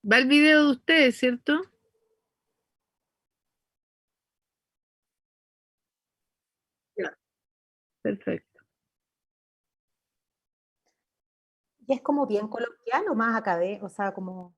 Va el video de ustedes, ¿cierto? Ya, perfecto. Y es como bien coloquial o más académico, o sea, como...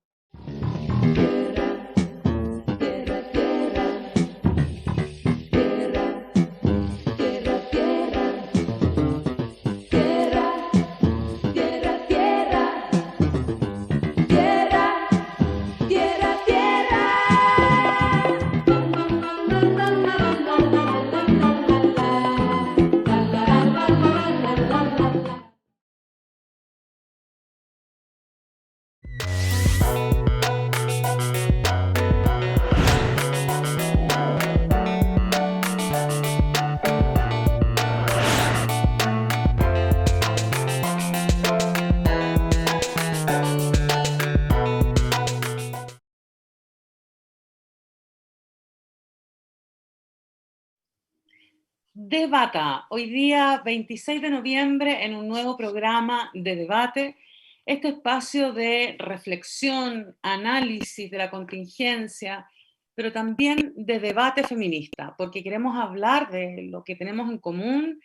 Debata, hoy día 26 de noviembre en un nuevo programa de debate, este espacio de reflexión, análisis de la contingencia, pero también de debate feminista, porque queremos hablar de lo que tenemos en común,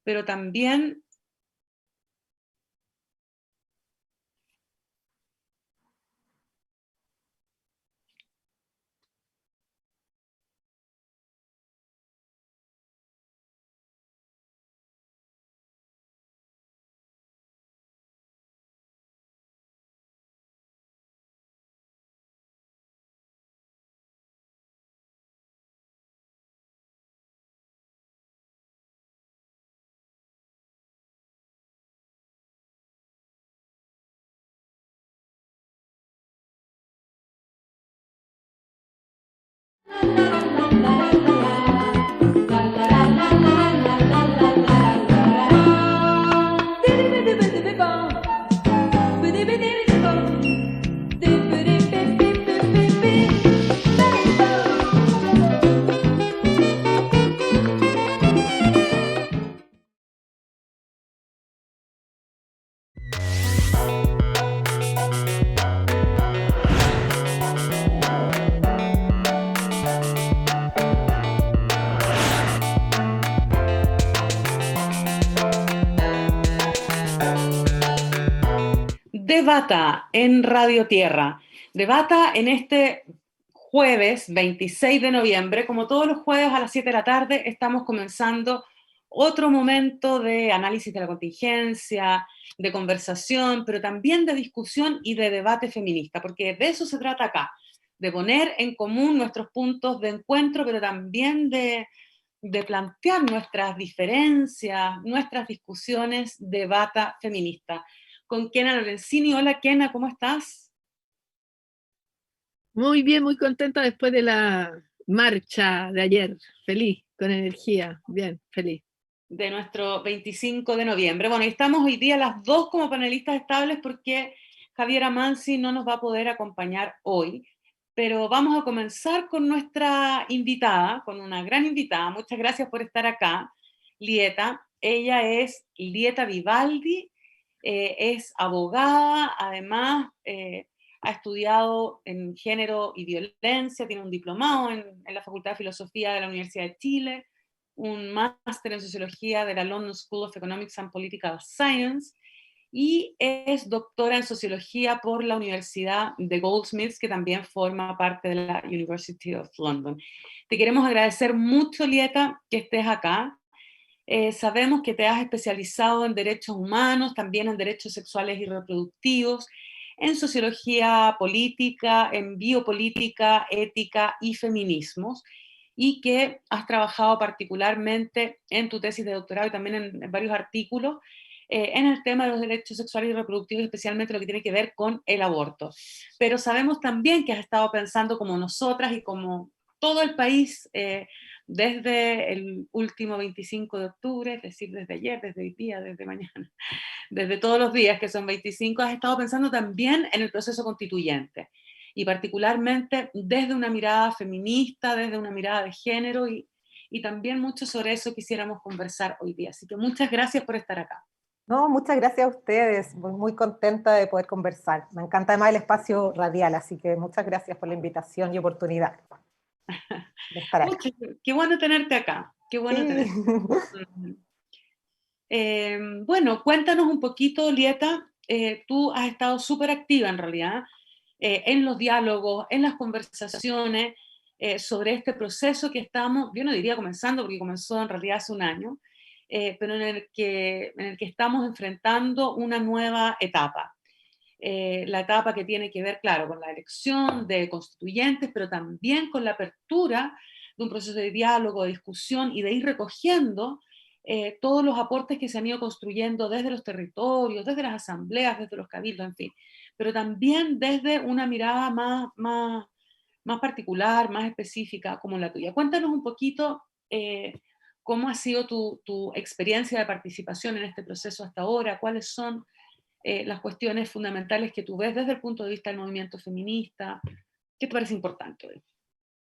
pero también debata en Radio Tierra, debata en este jueves 26 de noviembre, como todos los jueves a las 7 de la tarde, estamos comenzando otro momento de análisis de la contingencia, de conversación, pero también de discusión y de debate feminista, porque de eso se trata acá, de poner en común nuestros puntos de encuentro, pero también de plantear nuestras diferencias, nuestras discusiones, debata feminista. Con Kena Lorenzini. Hola Kena, ¿cómo estás? Muy bien, muy contenta después de la marcha de ayer. Feliz, con energía. Bien, feliz. De nuestro 25 de noviembre. Bueno, y estamos hoy día las dos como panelistas estables porque Javiera Mansi no nos va a poder acompañar hoy, pero vamos a comenzar con nuestra invitada, con una gran invitada. Muchas gracias por estar acá, Lieta. Ella es Lieta Vivaldi, es abogada, además ha estudiado en género y violencia, tiene un diplomado en la Facultad de Filosofía de la Universidad de Chile, un máster en sociología de la London School of Economics and Political Science y es doctora en sociología por la Universidad de Goldsmiths, que también forma parte de la University of London. Te queremos agradecer mucho, Lieta, que estés acá. Sabemos que te has especializado en derechos humanos, también en derechos sexuales y reproductivos, en sociología política, en biopolítica, ética y feminismos, y que has trabajado particularmente en tu tesis de doctorado y también en varios artículos en el tema de los derechos sexuales y reproductivos, especialmente lo que tiene que ver con el aborto. Pero sabemos también que has estado pensando como nosotras y como todo el país desde el último 25 de octubre, es decir, desde ayer, desde hoy día, desde mañana, desde todos los días que son 25, has estado pensando también en el proceso constituyente y particularmente desde una mirada feminista, desde una mirada de género y también mucho sobre eso quisiéramos conversar hoy día. Así que muchas gracias por estar acá. No, muchas gracias a ustedes, muy contenta de poder conversar. Me encanta además el espacio radial, así que muchas gracias por la invitación y oportunidad de estar acá. Pucha, qué bueno tenerte acá, qué bueno Sí. tenerte. Mm. Bueno, cuéntanos un poquito, Lieta, tú has estado súper activa en realidad en los diálogos, en las conversaciones sobre este proceso que estamos, yo no diría comenzando porque comenzó en realidad hace un año, pero en el que estamos enfrentando una nueva etapa. La etapa que tiene que ver, claro, con la elección de constituyentes, pero también con la apertura de un proceso de diálogo, de discusión y de ir recogiendo todos los aportes que se han ido construyendo desde los territorios, desde las asambleas, desde los cabildos, en fin, pero también desde una mirada más particular, más específica como la tuya. Cuéntanos un poquito cómo ha sido tu experiencia de participación en este proceso hasta ahora, cuáles son las cuestiones fundamentales que tú ves desde el punto de vista del movimiento feminista. ¿Qué te parece importante hoy?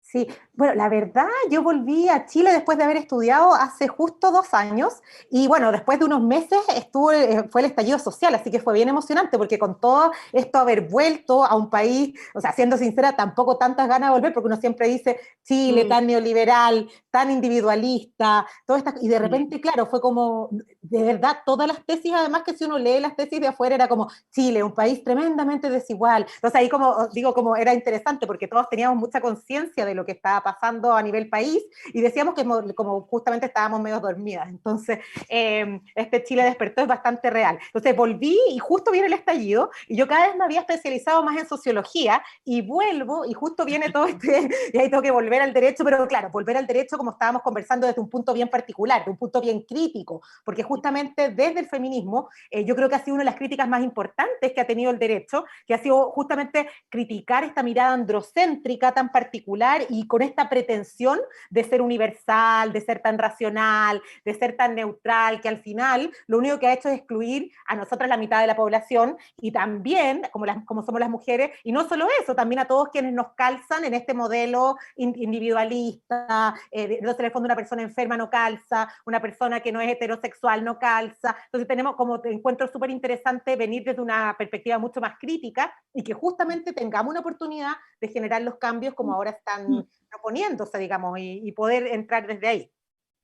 Sí, bueno, la verdad, yo volví a Chile después de haber estudiado hace justo 2 años y bueno, después de unos meses fue el estallido social, así que fue bien emocionante porque con todo esto haber vuelto a un país, o sea, siendo sincera, tampoco tantas ganas de volver porque uno siempre dice Chile Mm, tan neoliberal, tan individualista, todo esto, y de mm, repente, claro, fue como, de verdad, todas las tesis, además que si uno lee las tesis de afuera era como Chile, un país tremendamente desigual, entonces ahí como, digo, como era interesante porque todos teníamos mucha conciencia de lo que estaba pasando a nivel país y decíamos que como justamente estábamos medio dormidas. Entonces, este Chile despertó es bastante real. Entonces volví y justo viene el estallido y yo cada vez me había especializado más en sociología y vuelvo y justo viene todo este, y ahí tengo que volver al derecho, pero claro, volver al derecho como estábamos conversando desde un punto bien particular, de un punto bien crítico, porque justamente desde el feminismo yo creo que ha sido una de las críticas más importantes que ha tenido el derecho, que ha sido justamente criticar esta mirada androcéntrica tan particular y con esta pretensión de ser universal, de ser tan racional, de ser tan neutral, que al final lo único que ha hecho es excluir a nosotras la mitad de la población y también, como somos las mujeres, y no solo eso, también a todos quienes nos calzan en este modelo individualista, entonces en el fondo una persona enferma no calza, una persona que no es heterosexual no calza, entonces tenemos como te encuentro súper interesante venir desde una perspectiva mucho más crítica y que justamente tengamos una oportunidad de generar los cambios como ahora mm, están proponiéndose, digamos, y poder entrar desde ahí.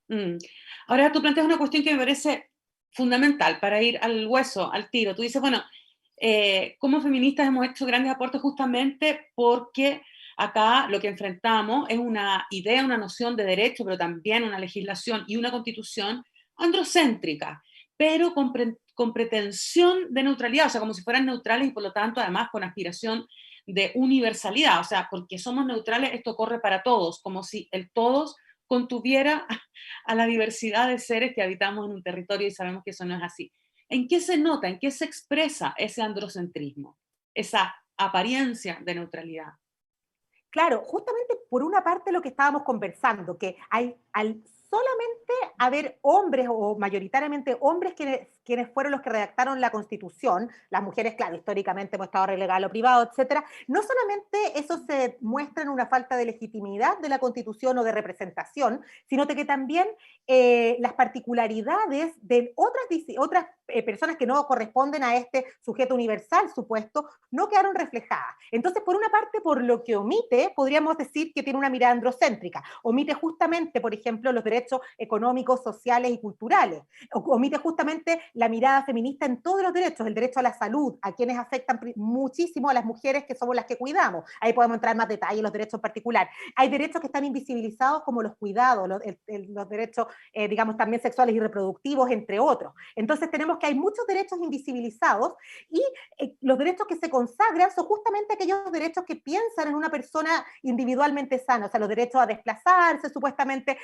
mm. Ahora tú planteas una cuestión que me parece fundamental para ir al hueso, al tiro. Tú dices, bueno, como feministas hemos hecho grandes aportes justamente porque acá lo que enfrentamos es una idea, una noción de derecho, pero también una legislación y una constitución androcéntrica, pero con pretensión de neutralidad, o sea, como si fueran neutrales y por lo tanto además con aspiración de universalidad, o sea, porque somos neutrales esto corre para todos, como si el todos contuviera a la diversidad de seres que habitamos en un territorio y sabemos que eso no es así. ¿En qué se nota, en qué se expresa ese androcentrismo, esa apariencia de neutralidad? Claro, justamente por una parte lo que estábamos conversando, que hay al solamente haber hombres o mayoritariamente hombres quienes fueron los que redactaron la Constitución, las mujeres, claro, históricamente hemos estado relegadas a lo privado, etcétera, no solamente eso se muestra en una falta de legitimidad de la Constitución o de representación, sino que también las particularidades de otras personas que no corresponden a este sujeto universal supuesto, no quedaron reflejadas. Entonces, por una parte, por lo que omite, podríamos decir que tiene una mirada androcéntrica. Omite justamente, por ejemplo, los derechos económicos, sociales y culturales. Omite justamente la mirada feminista en todos los derechos, el derecho a la salud, a quienes afectan muchísimo a las mujeres que somos las que cuidamos. Ahí podemos entrar en más detalle en los derechos en particular. Hay derechos que están invisibilizados como los cuidados, los derechos, digamos, también sexuales y reproductivos, entre otros. Entonces tenemos que hay muchos derechos invisibilizados y los derechos que se consagran son justamente aquellos derechos que piensan en una persona individualmente sana, o sea, los derechos a desplazarse, supuestamente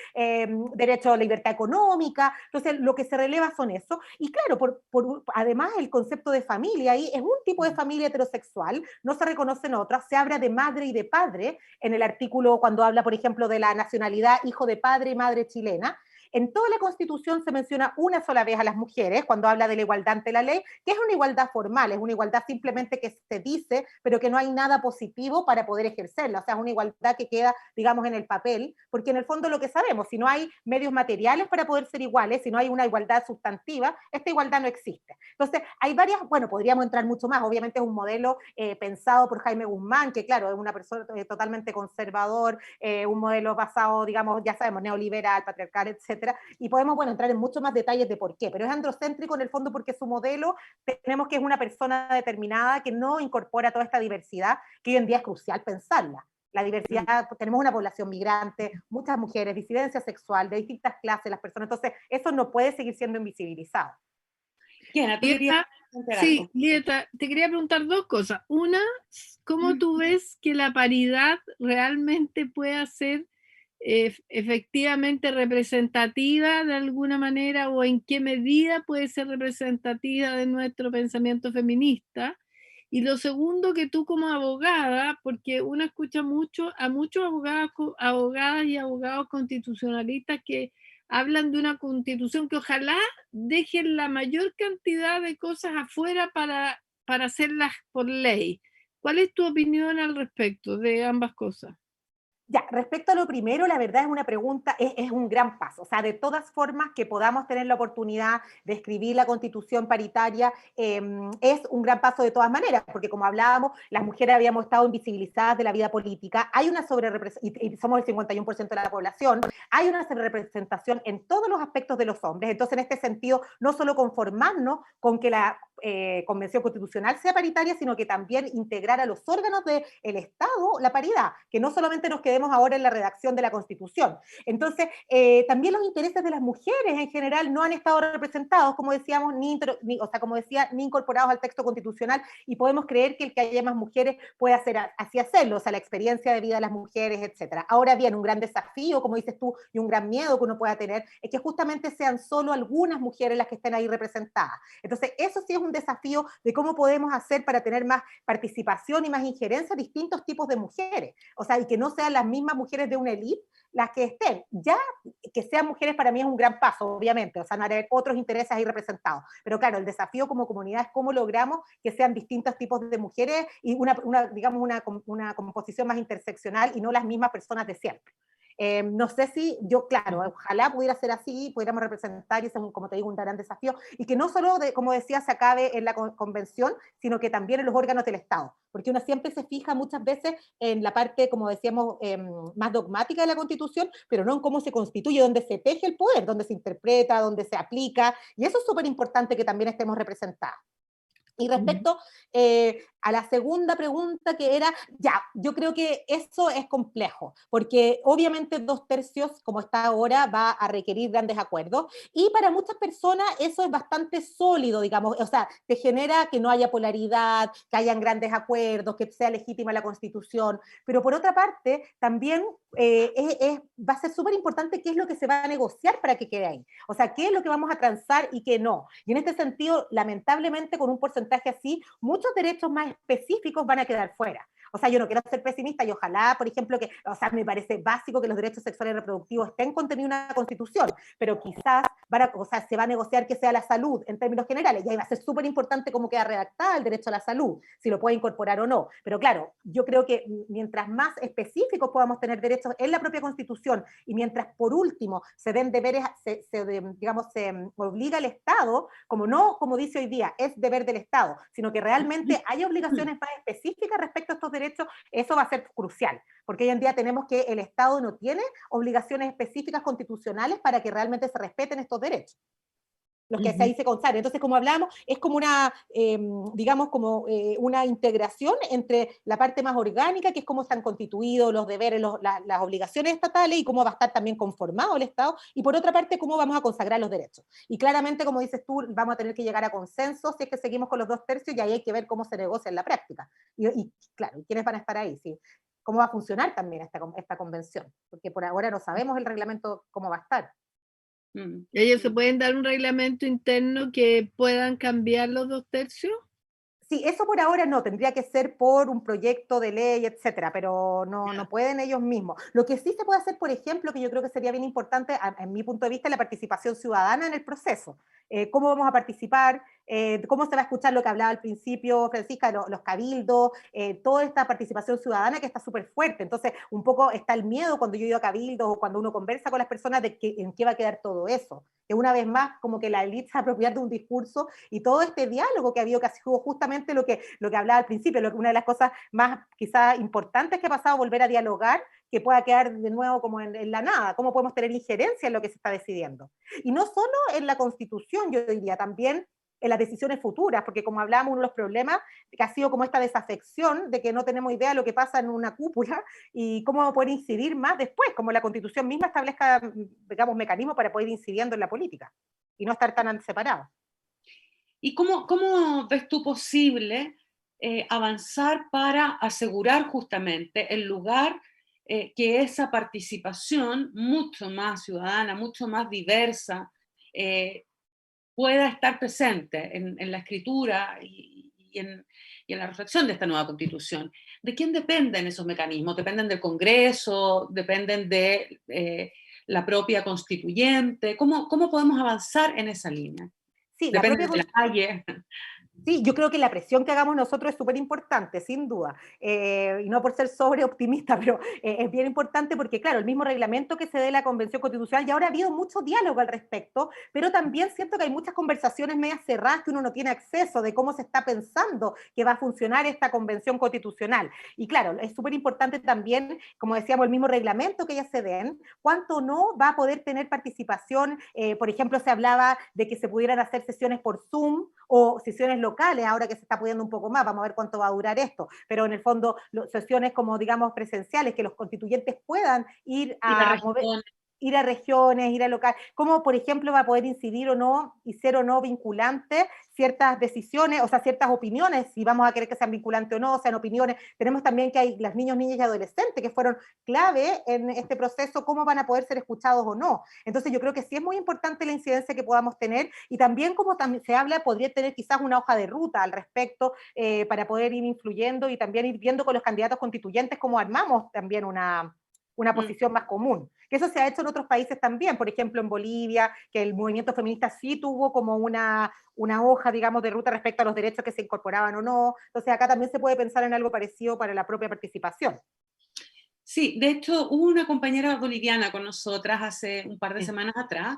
derecho a libertad económica, entonces lo que se releva son eso, y claro, además el concepto de familia ahí es un tipo de familia heterosexual, no se reconocen otras, se habla de madre y de padre en el artículo cuando habla, por ejemplo, de la nacionalidad hijo de padre y madre chilena, en toda la Constitución se menciona una sola vez a las mujeres cuando habla de la igualdad ante la ley, que es una igualdad formal, es una igualdad simplemente que se dice, pero que no hay nada positivo para poder ejercerla, o sea, es una igualdad que queda, digamos, en el papel, porque en el fondo lo que sabemos, si no hay medios materiales para poder ser iguales, si no hay una igualdad sustantiva, esta igualdad no existe. Entonces, hay varias, bueno, podríamos entrar mucho más, obviamente es un modelo pensado por Jaime Guzmán, que claro, es una persona totalmente conservador, un modelo basado, digamos, ya sabemos, neoliberal, patriarcal, etcétera, y podemos, bueno, entrar en muchos más detalles de por qué, pero es androcéntrico en el fondo porque su modelo, tenemos que es una persona determinada que no incorpora toda esta diversidad, que hoy en día es crucial pensarla. La diversidad, tenemos una población migrante, muchas mujeres, disidencia sexual, de distintas clases, las personas, entonces eso no puede seguir siendo invisibilizado. Kiana, tú querías preguntar algo. Sí, Lieta, te quería preguntar dos cosas. Una, ¿cómo tú ves que la paridad realmente pueda ser efectivamente representativa de alguna manera, o en qué medida puede ser representativa de nuestro pensamiento feminista? Y lo segundo, que tú como abogada, porque uno escucha mucho a muchos abogadas y abogados constitucionalistas que hablan de una constitución que ojalá dejen la mayor cantidad de cosas afuera para hacerlas por ley. ¿Cuál es tu opinión al respecto de ambas cosas? Ya, respecto a lo primero, la verdad es una pregunta, es un gran paso. O sea, de todas formas que podamos tener la oportunidad de escribir la constitución paritaria, es un gran paso de todas maneras, porque como hablábamos, las mujeres habíamos estado invisibilizadas de la vida política, hay una sobrerepresentación, y somos el 51% de la población, hay una sobrerepresentación en todos los aspectos de los hombres. Entonces, en este sentido, no solo conformarnos con que la convención constitucional sea paritaria, sino que también integrar a los órganos del Estado la paridad, que no solamente nos quedemos ahora en la redacción de la Constitución. Entonces, también los intereses de las mujeres en general no han estado representados, como decíamos, como decía, ni incorporados al texto constitucional, y podemos creer que el que haya más mujeres puede así hacerlo, o sea, la experiencia de vida de las mujeres, etcétera. Ahora bien, un gran desafío, como dices tú, y un gran miedo que uno pueda tener, es que justamente sean solo algunas mujeres las que estén ahí representadas. Entonces, eso sí es un desafío de cómo podemos hacer para tener más participación y más injerencia a distintos tipos de mujeres. O sea, y que no sean las mismas mujeres de una élite las que estén. Ya que sean mujeres para mí es un gran paso, obviamente, o sea, no haber otros intereses ahí representados. Pero claro, el desafío como comunidad es cómo logramos que sean distintos tipos de mujeres y digamos, una composición más interseccional y no las mismas personas de siempre. No sé si yo, claro, ojalá pudiera ser así, pudiéramos representar, y ese es, como te digo, un gran desafío, y que no solo, como decía, se acabe en la convención, sino que también en los órganos del Estado, porque uno siempre se fija muchas veces en la parte, como decíamos, más dogmática de la Constitución, pero no en cómo se constituye, dónde se teje el poder, dónde se interpreta, dónde se aplica, y eso es súper importante que también estemos representados. Y respecto a la segunda pregunta que era, ya, yo creo que eso es complejo, porque obviamente 2/3, como está ahora, va a requerir grandes acuerdos, y para muchas personas eso es bastante sólido, digamos, o sea, te genera que no haya polaridad, que hayan grandes acuerdos, que sea legítima la Constitución, pero por otra parte, también va a ser súper importante qué es lo que se va a negociar para que quede ahí, o sea, qué es lo que vamos a transar y qué no, y en este sentido, lamentablemente, con un porcentaje así, muchos derechos más específicos van a quedar fuera. O sea, yo no quiero ser pesimista y ojalá, por ejemplo, o sea, me parece básico que los derechos sexuales y reproductivos estén contenidos en una constitución, pero quizás o sea, se va a negociar que sea la salud en términos generales, y ahí va a ser súper importante cómo queda redactada el derecho a la salud, si lo puede incorporar o no. Pero claro, yo creo que mientras más específicos podamos tener derechos en la propia constitución, y mientras por último se den deberes, digamos, se obliga al Estado, como dice hoy día, es deber del Estado, sino que realmente hay obligaciones más específicas respecto a estos derechos, eso va a ser crucial, porque hoy en día tenemos que el Estado no tiene obligaciones específicas constitucionales para que realmente se respeten estos derechos, los que ahí se consagran. Entonces, como hablamos, es como una, digamos, como una integración entre la parte más orgánica, que es cómo están constituidos los deberes, las obligaciones estatales, y cómo va a estar también conformado el Estado, y por otra parte, cómo vamos a consagrar los derechos. Y claramente, como dices tú, vamos a tener que llegar a consenso si es que seguimos con los 2/3, y ahí hay que ver cómo se negocia en la práctica. Y claro, ¿quiénes van a estar ahí? ¿Sí? ¿Cómo va a funcionar también esta convención? Porque por ahora no sabemos el reglamento cómo va a estar. ¿Ellos se pueden dar un reglamento interno que puedan cambiar los 2/3? Sí, eso por ahora no, tendría que ser por un proyecto de ley, etcétera, pero no Ya. pueden ellos mismos. Lo que sí se puede hacer, por ejemplo, que yo creo que sería bien importante, en mi punto de vista, es la participación ciudadana en el proceso. ¿Cómo vamos a participar? ¿Cómo se va a escuchar lo que hablaba al principio, Francisca, los cabildos? Toda esta participación ciudadana que está súper fuerte. Entonces, un poco está el miedo cuando yo he ido a cabildos o cuando uno conversa con las personas de que, en qué va a quedar todo eso. Que una vez más, como que la élite se apropia de un discurso y todo este diálogo que ha habido, que ha sido justamente lo que hablaba al principio, una de las cosas más quizás importantes que ha pasado, volver a dialogar, que pueda quedar de nuevo como en la nada, cómo podemos tener injerencia en lo que se está decidiendo. Y no solo en la Constitución, yo diría, también en las decisiones futuras, porque como hablábamos, uno de los problemas que ha sido como esta desafección de que no tenemos idea de lo que pasa en una cúpula y cómo poder incidir más después, como la Constitución misma establezca, digamos, mecanismos para poder ir incidiendo en la política y no estar tan separados. ¿Y cómo ves tú posible avanzar para asegurar justamente el lugar que esa participación mucho más ciudadana, mucho más diversa, eh, pueda estar presente en la escritura y en la reflexión de esta nueva constitución? ¿De quién dependen esos mecanismos? ¿Dependen del Congreso? ¿Dependen de la propia constituyente? ¿Cómo podemos avanzar en esa línea? Sí, la Depende propia de la calle. Sí, yo creo que la presión que hagamos nosotros es súper importante, sin duda. Y no por ser sobre optimista, pero es bien importante porque, claro, el mismo reglamento que se dé la Convención Constitucional, y ahora ha habido mucho diálogo al respecto, pero también siento que hay muchas conversaciones medias cerradas que uno no tiene acceso de cómo se está pensando que va a funcionar esta Convención Constitucional. Y claro, es súper importante también, como decíamos, el mismo reglamento que ellas se den, cuánto no va a poder tener participación. Por ejemplo, se hablaba de que se pudieran hacer sesiones por Zoom o sesiones locales, ahora que se está pudiendo un poco más, vamos a ver cuánto va a durar esto, pero en el fondo sesiones como digamos presenciales, que los constituyentes puedan ir Y la a mover, región. ir a regiones, ir a local, cómo por ejemplo va a poder incidir o no y ser o no vinculante ciertas decisiones, o sea, ciertas opiniones, si vamos a querer que sean vinculantes o no, sean opiniones. Tenemos también que hay los niños, niñas y adolescentes que fueron clave en este proceso, cómo van a poder ser escuchados o no. Entonces yo creo que sí es muy importante la incidencia que podamos tener y también como también se habla, podría tener quizás una hoja de ruta al respecto para poder ir influyendo y también ir viendo con los candidatos constituyentes cómo armamos también una Mm. posición más común. Que eso se ha hecho en otros países también, por ejemplo en Bolivia, que el movimiento feminista sí tuvo como una hoja, digamos, de ruta respecto a los derechos que se incorporaban o no. Entonces acá también se puede pensar en algo parecido para la propia participación. Sí, de hecho, hubo una compañera boliviana con nosotras hace un par de Sí. semanas atrás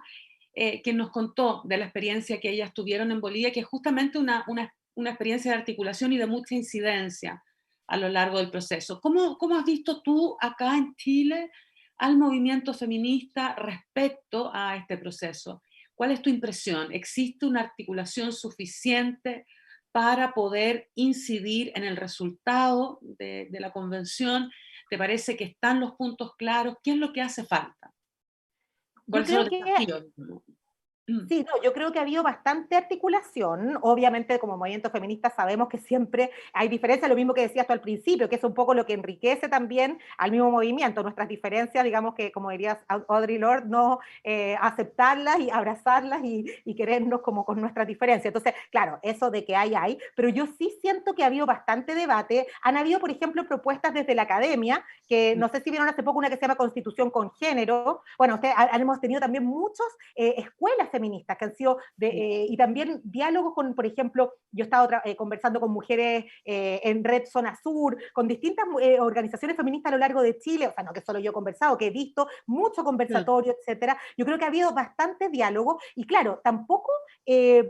que nos contó de la experiencia que ellas tuvieron en Bolivia, que es justamente una experiencia de articulación y de mucha incidencia a lo largo del proceso. ¿Cómo has visto tú acá en Chile al movimiento feminista respecto a este proceso? ¿Cuál es tu impresión? ¿Existe una articulación suficiente para poder incidir en el resultado de la convención? ¿Te parece que están los puntos claros? ¿Qué es lo que hace falta? Yo ¿Cuáles son creo los que desafíos? sí, no, yo creo que ha habido bastante articulación. Obviamente, como movimiento feminista sabemos que siempre hay diferencias, lo mismo que decías tú al principio, que es un poco lo que enriquece también al mismo movimiento. Nuestras diferencias, digamos que, como dirías Audre Lorde, no aceptarlas y abrazarlas y querernos como con nuestras diferencias. Entonces, claro, eso de que hay, pero yo sí siento que ha habido bastante debate. Han habido, por ejemplo, propuestas desde la academia, que no sé si vieron hace poco una que se llama Constitución con Género. Bueno, hemos tenido también muchos escuelas feministas que han sido, y también diálogos con, por ejemplo, yo he estado conversando con mujeres en Red Zona Sur, con distintas organizaciones feministas a lo largo de Chile, o sea, no que solo yo he conversado, que he visto mucho conversatorio, etcétera. Yo creo que ha habido bastante diálogo y claro, tampoco es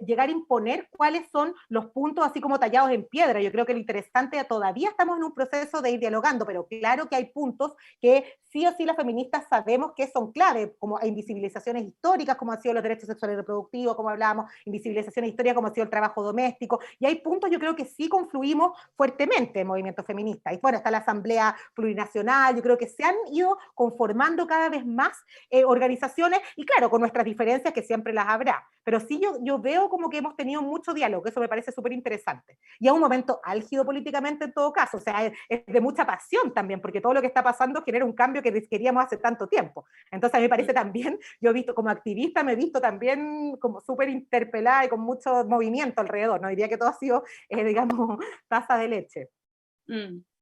llegar a imponer cuáles son los puntos así como tallados en piedra. Yo creo que lo interesante, todavía estamos en un proceso de ir dialogando, pero claro que hay puntos que sí o sí las feministas sabemos que son clave, como invisibilizaciones históricas, como han sido los derechos sexuales y reproductivos, como hablábamos, invisibilizaciones históricas, como ha sido el trabajo doméstico, y hay puntos yo creo que sí confluimos fuertemente en movimiento feminista. Y bueno, está la Asamblea Plurinacional, yo creo que se han ido conformando cada vez más organizaciones, y claro, con nuestras diferencias que siempre las ha sabrá. Pero sí yo veo como que hemos tenido mucho diálogo, eso me parece súper interesante. Y es un momento álgido políticamente en todo caso, o sea, es de mucha pasión también, porque todo lo que está pasando genera un cambio que queríamos hace tanto tiempo. Entonces a mí me parece también, yo he visto como activista, me he visto también como súper interpelada y con mucho movimiento alrededor, no diría que todo ha sido, digamos, taza de leche.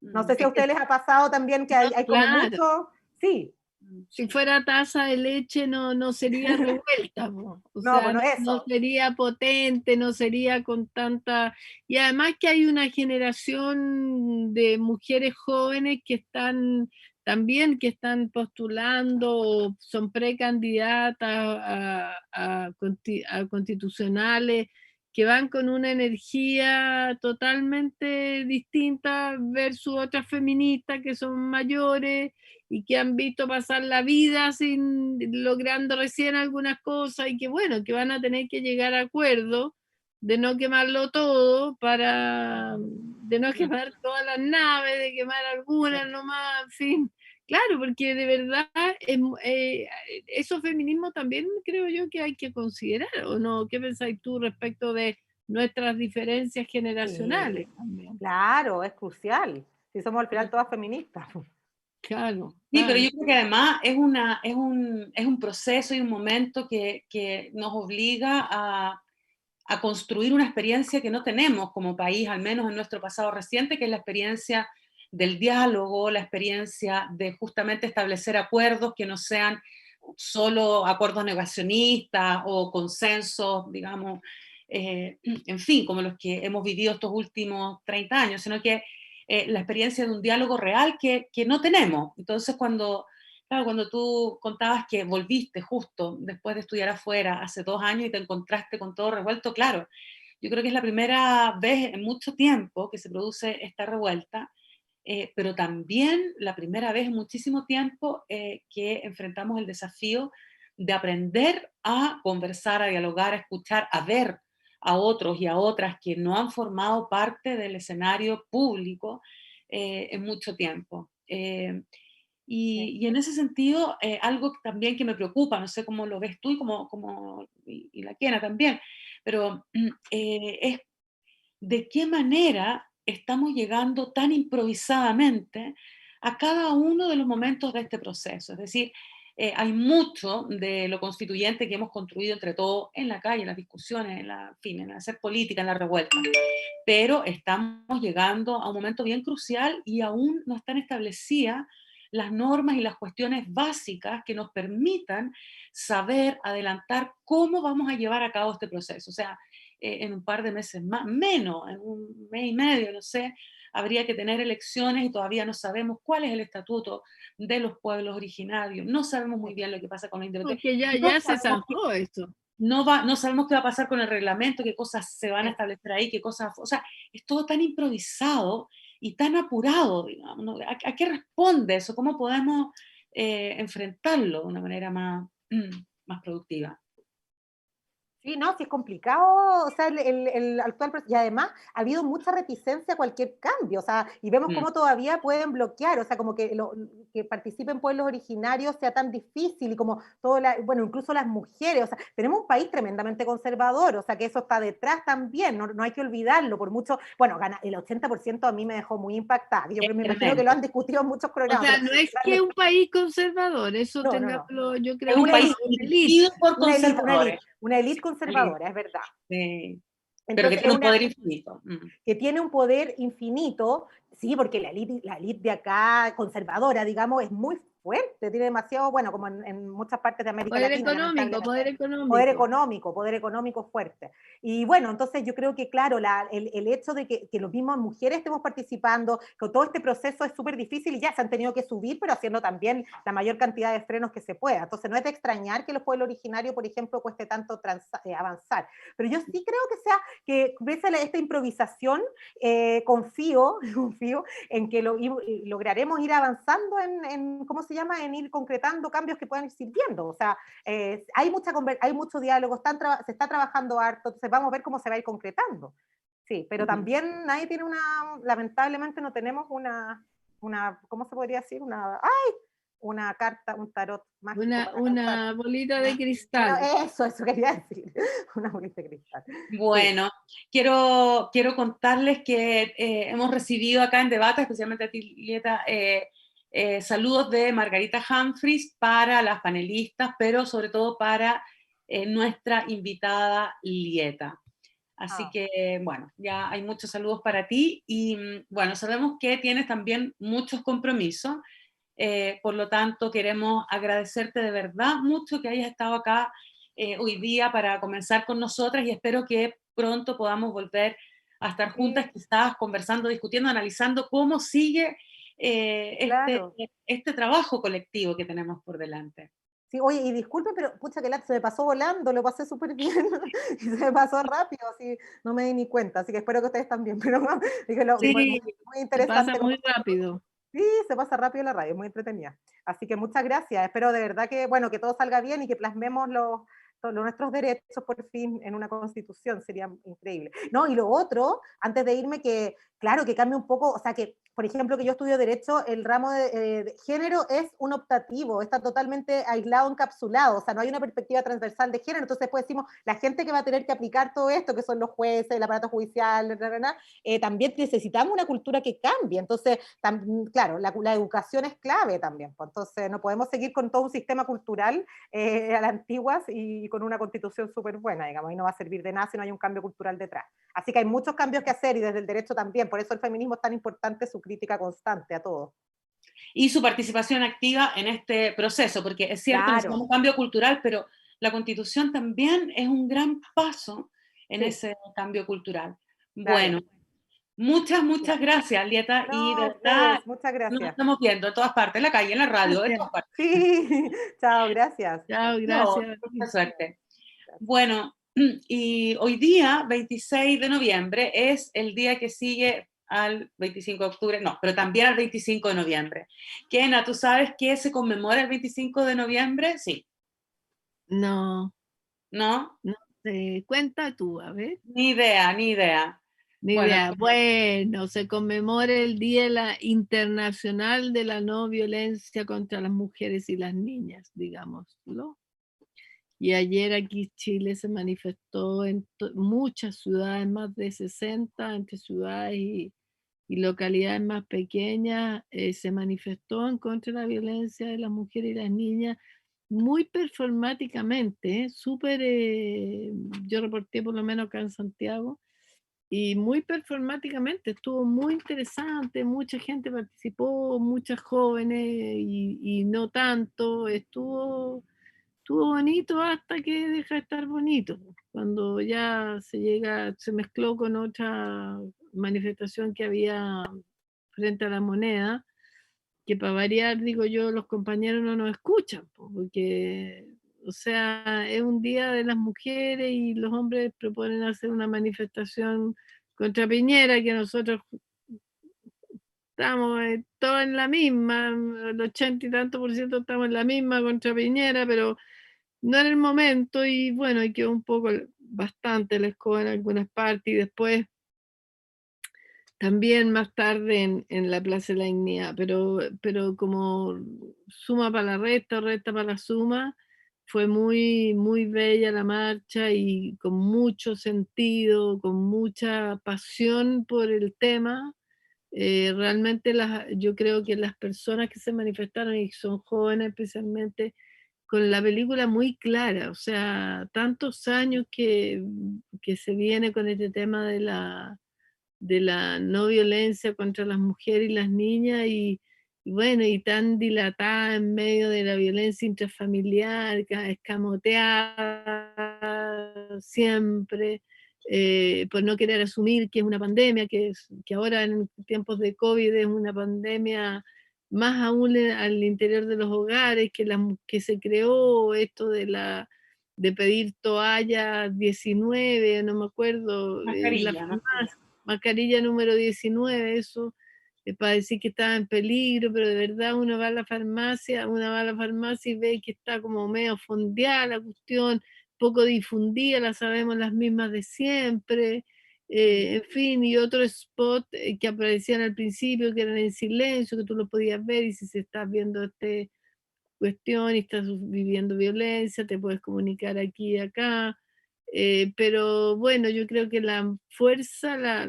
No sé si a Es que, ustedes les ha pasado también que hay como claro. mucho, sí. Si fuera taza de leche no sería revuelta, po. O No, sea, bueno, no eso. sería potente, no sería con tanta... Y además que hay una generación de mujeres jóvenes que están también que están postulando o son precandidatas a constitucionales que van con una energía totalmente distinta versus otras feministas que son mayores y que han visto pasar la vida sin logrando recién algunas cosas y que bueno, que van a tener que llegar a acuerdos de no quemarlo todo de no quemar todas las naves, de quemar algunas nomás, en fin. Claro, porque de verdad esos feminismos también creo yo que hay que considerar, ¿o no? ¿Qué pensáis tú respecto de nuestras diferencias generacionales Sí, también? claro, es crucial. Si somos al final todas feministas. Claro, sí, pero claro. yo creo que además es un proceso y un momento que nos obliga a construir una experiencia que no tenemos como país, al menos en nuestro pasado reciente, que es la experiencia del diálogo, la experiencia de justamente establecer acuerdos que no sean solo acuerdos negacionistas o consensos, digamos, en fin, como los que hemos vivido estos últimos 30 años, sino que la experiencia de un diálogo real que no tenemos. Entonces, claro, cuando tú contabas que volviste justo después de estudiar afuera hace 2 años y te encontraste con todo revuelto, claro, yo creo que es la primera vez en mucho tiempo que se produce esta revuelta, pero también la primera vez en muchísimo tiempo que enfrentamos el desafío de aprender a conversar, a dialogar, a escuchar, a ver a otros y a otras que no han formado parte del escenario público en mucho tiempo. Y en ese sentido, algo también que me preocupa, no sé cómo lo ves tú y la Kiena también, pero es de qué manera estamos llegando tan improvisadamente a cada uno de los momentos de este proceso. Es decir, hay mucho de lo constituyente que hemos construido entre todos en la calle, en las discusiones, en fin, en hacer política, en la revuelta, pero estamos llegando a un momento bien crucial y aún no están establecidas las normas y las cuestiones básicas que nos permitan saber, adelantar cómo vamos a llevar a cabo este proceso. O sea, en un par de meses más, menos, en un mes y medio, no sé, habría que tener elecciones y todavía no sabemos cuál es el estatuto de los pueblos originarios, no sabemos muy bien lo que pasa con la independencia, Porque no ya se sabemos zanjó esto. no sabemos qué va a pasar con el reglamento, qué cosas se van a establecer ahí, qué cosas, o sea, es todo tan improvisado y tan apurado, digamos, ¿no? ¿A qué responde eso? ¿Cómo podemos enfrentarlo de una manera más productiva? Sí, no, sí es complicado, o sea, el actual, y además ha habido mucha reticencia a cualquier cambio, o sea, y vemos Mm. cómo todavía pueden bloquear, o sea, como que participen pueblos originarios sea tan difícil, y como bueno, incluso las mujeres, o sea, tenemos un país tremendamente conservador, o sea, que eso está detrás también, no hay que olvidarlo, por mucho, bueno, el 80% a mí me dejó muy impactada, yo Es me imagino que lo tremendo. han discutido en muchos O programas, sea, pero no es que es un país conservador, eso no, tengámoslo, yo Es creo un que es país una elite. dirigido por una élite, una conservadores. élite, una élite Elite, conservadora, es verdad. sí, pero que Entonces, es tiene un una, poder infinito. que tiene un poder infinito, sí, porque la elite de acá, conservadora, digamos, es muy fuerte, tiene demasiado, bueno, como en muchas partes de América Latina, lamentablemente. Poder económico. Poder económico fuerte. Y bueno, entonces yo creo que, claro, el hecho de que los mismos mujeres estemos participando, que todo este proceso es súper difícil y ya se han tenido que subir, pero haciendo también la mayor cantidad de frenos que se pueda. Entonces no es de extrañar que los pueblos originarios, por ejemplo, cueste tanto avanzar. Pero yo sí creo que pese a esta improvisación, confío en que lograremos ir avanzando ¿cómo se llama? En ir concretando cambios que puedan ir sirviendo. O sea, hay mucho diálogo, se está trabajando harto, entonces vamos a ver cómo se va a ir concretando. Sí, pero también nadie tiene lamentablemente no tenemos ¿cómo se podría decir? una carta, un tarot mágico Una, para calzar. una bolita de cristal. Eso quería decir, una bolita de cristal. Sí. Bueno, quiero contarles que hemos recibido acá en debate, especialmente a ti, Lieta, saludos de Margarita Humphries para las panelistas, pero sobre todo para nuestra invitada Lieta. Así que, bueno, ya hay muchos saludos para ti y, bueno, sabemos que tienes también muchos compromisos, por lo tanto, queremos agradecerte de verdad mucho que hayas estado acá hoy día para comenzar con nosotras y espero que pronto podamos volver a estar juntas, Sí, quizás conversando, discutiendo, analizando cómo sigue claro. este trabajo colectivo que tenemos por delante. Sí, oye, y disculpe, pero pucha que se me pasó volando, lo pasé súper bien y se me pasó rápido, así no me di ni cuenta, así que espero que ustedes también, pero dije, muy, Sí, muy se pasa interesante. muy rápido. Sí, se pasa rápido la radio, es muy entretenida. Así que muchas gracias, espero de verdad que, bueno, que todo salga bien y que plasmemos nuestros derechos por fin en una constitución, sería increíble. No, y lo otro, antes de irme, que claro, que cambie un poco, o sea, que por ejemplo, que yo estudio Derecho, el ramo de género es un optativo, está totalmente aislado, encapsulado, o sea, no hay una perspectiva transversal de género, entonces después decimos, la gente que va a tener que aplicar todo esto, que son los jueces, el aparato judicial, también necesitamos una cultura que cambie, entonces, claro, la educación es clave también, pues, entonces no podemos seguir con todo un sistema cultural a las antiguas y con una constitución súper buena, digamos, y no va a servir de nada si no hay un cambio cultural detrás. Así que hay muchos cambios que hacer y desde el derecho también, por eso el feminismo es tan importante, su crítica constante a todo. Y su participación activa en este proceso, porque es cierto, Claro, necesitamos un cambio cultural, pero la Constitución también es un gran paso en sí, ese cambio cultural. claro. Bueno, muchas Ya. gracias, Lieta, y No, de verdad ustedes, muchas nos gracias. estamos viendo en todas partes, en la calle, en la radio, en Gracias. todas partes. Sí, chao, gracias. Chao, No, gracias. mucha suerte. Gracias. Bueno, y hoy día, 26 de noviembre, es el día que sigue al 25 de octubre, no, pero también al 25 de noviembre. Kena, ¿tú sabes qué se conmemora el 25 de noviembre? Sí, No, ¿no? no sé. Cuenta tú, a ver. Ni idea, ni idea. Ni Bueno, idea. Bueno, se conmemora el Internacional de la No Violencia contra las Mujeres y las Niñas, digámoslo. Y ayer aquí en Chile se manifestó en muchas ciudades, más de 60, entre ciudades y localidades más pequeñas, se manifestó en contra de la violencia de las mujeres y las niñas muy performáticamente, súper, yo reporté por lo menos acá en Santiago, y muy performáticamente, estuvo muy interesante, mucha gente participó, muchas jóvenes y no tanto, estuvo bonito hasta que deja de estar bonito, cuando ya se mezcló con otra manifestación que había frente a la moneda, que para variar, digo yo, los compañeros no nos escuchan, porque, o sea, es un día de las mujeres y los hombres proponen hacer una manifestación contra Piñera, que nosotros estamos todos en la misma, el 80 y tanto por ciento estamos en la misma contra Piñera, pero no era el momento y bueno, y quedó un poco, bastante la escoba en algunas partes y después también más tarde en la Plaza de la Dignidad, pero como suma para la resta, resta para la suma, fue muy, muy bella la marcha y con mucho sentido, con mucha pasión por el tema. Realmente yo creo que las personas que se manifestaron y son jóvenes especialmente, con la película muy clara, o sea, tantos años que se viene con este tema de la no violencia contra las mujeres y las niñas y bueno, y tan dilatada en medio de la violencia intrafamiliar, escamoteada siempre, por no querer asumir que es una pandemia, que ahora en tiempos de COVID es una pandemia más aún al interior de los hogares, que se creó esto de pedir toalla 19, no me acuerdo, en la mascarilla, mascarilla. farmacia, mascarilla número 19, eso, para decir que estaba en peligro, pero de verdad uno va a la farmacia y ve que está como medio fondeada la cuestión, poco difundida, la sabemos las mismas de siempre, en fin, y otro spot que aparecían al principio, que eran en silencio, que tú lo podías ver, y si se estás viendo este cuestión y estás viviendo violencia, te puedes comunicar aquí y acá. Pero bueno, yo creo que la fuerza de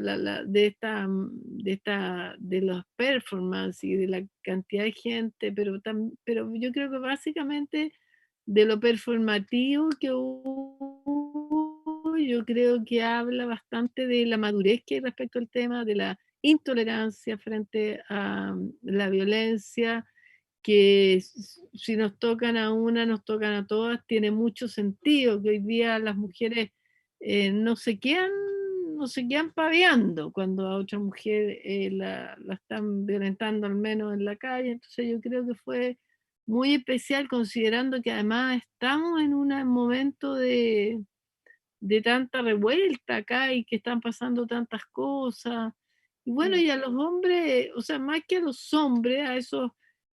los performances y de la cantidad de gente, pero yo creo que básicamente de lo performativo que hubo, yo creo que habla bastante de la madurez que hay respecto al tema, de la intolerancia frente a la violencia, que si nos tocan a una, nos tocan a todas, tiene mucho sentido, que hoy día las mujeres no se quedan paveando cuando a otra mujer la están violentando, al menos en la calle. Entonces yo creo que fue muy especial, considerando que además estamos en un momento de tanta revuelta acá y que están pasando tantas cosas. Y bueno, y a los hombres, o sea, más que a los hombres, a esos,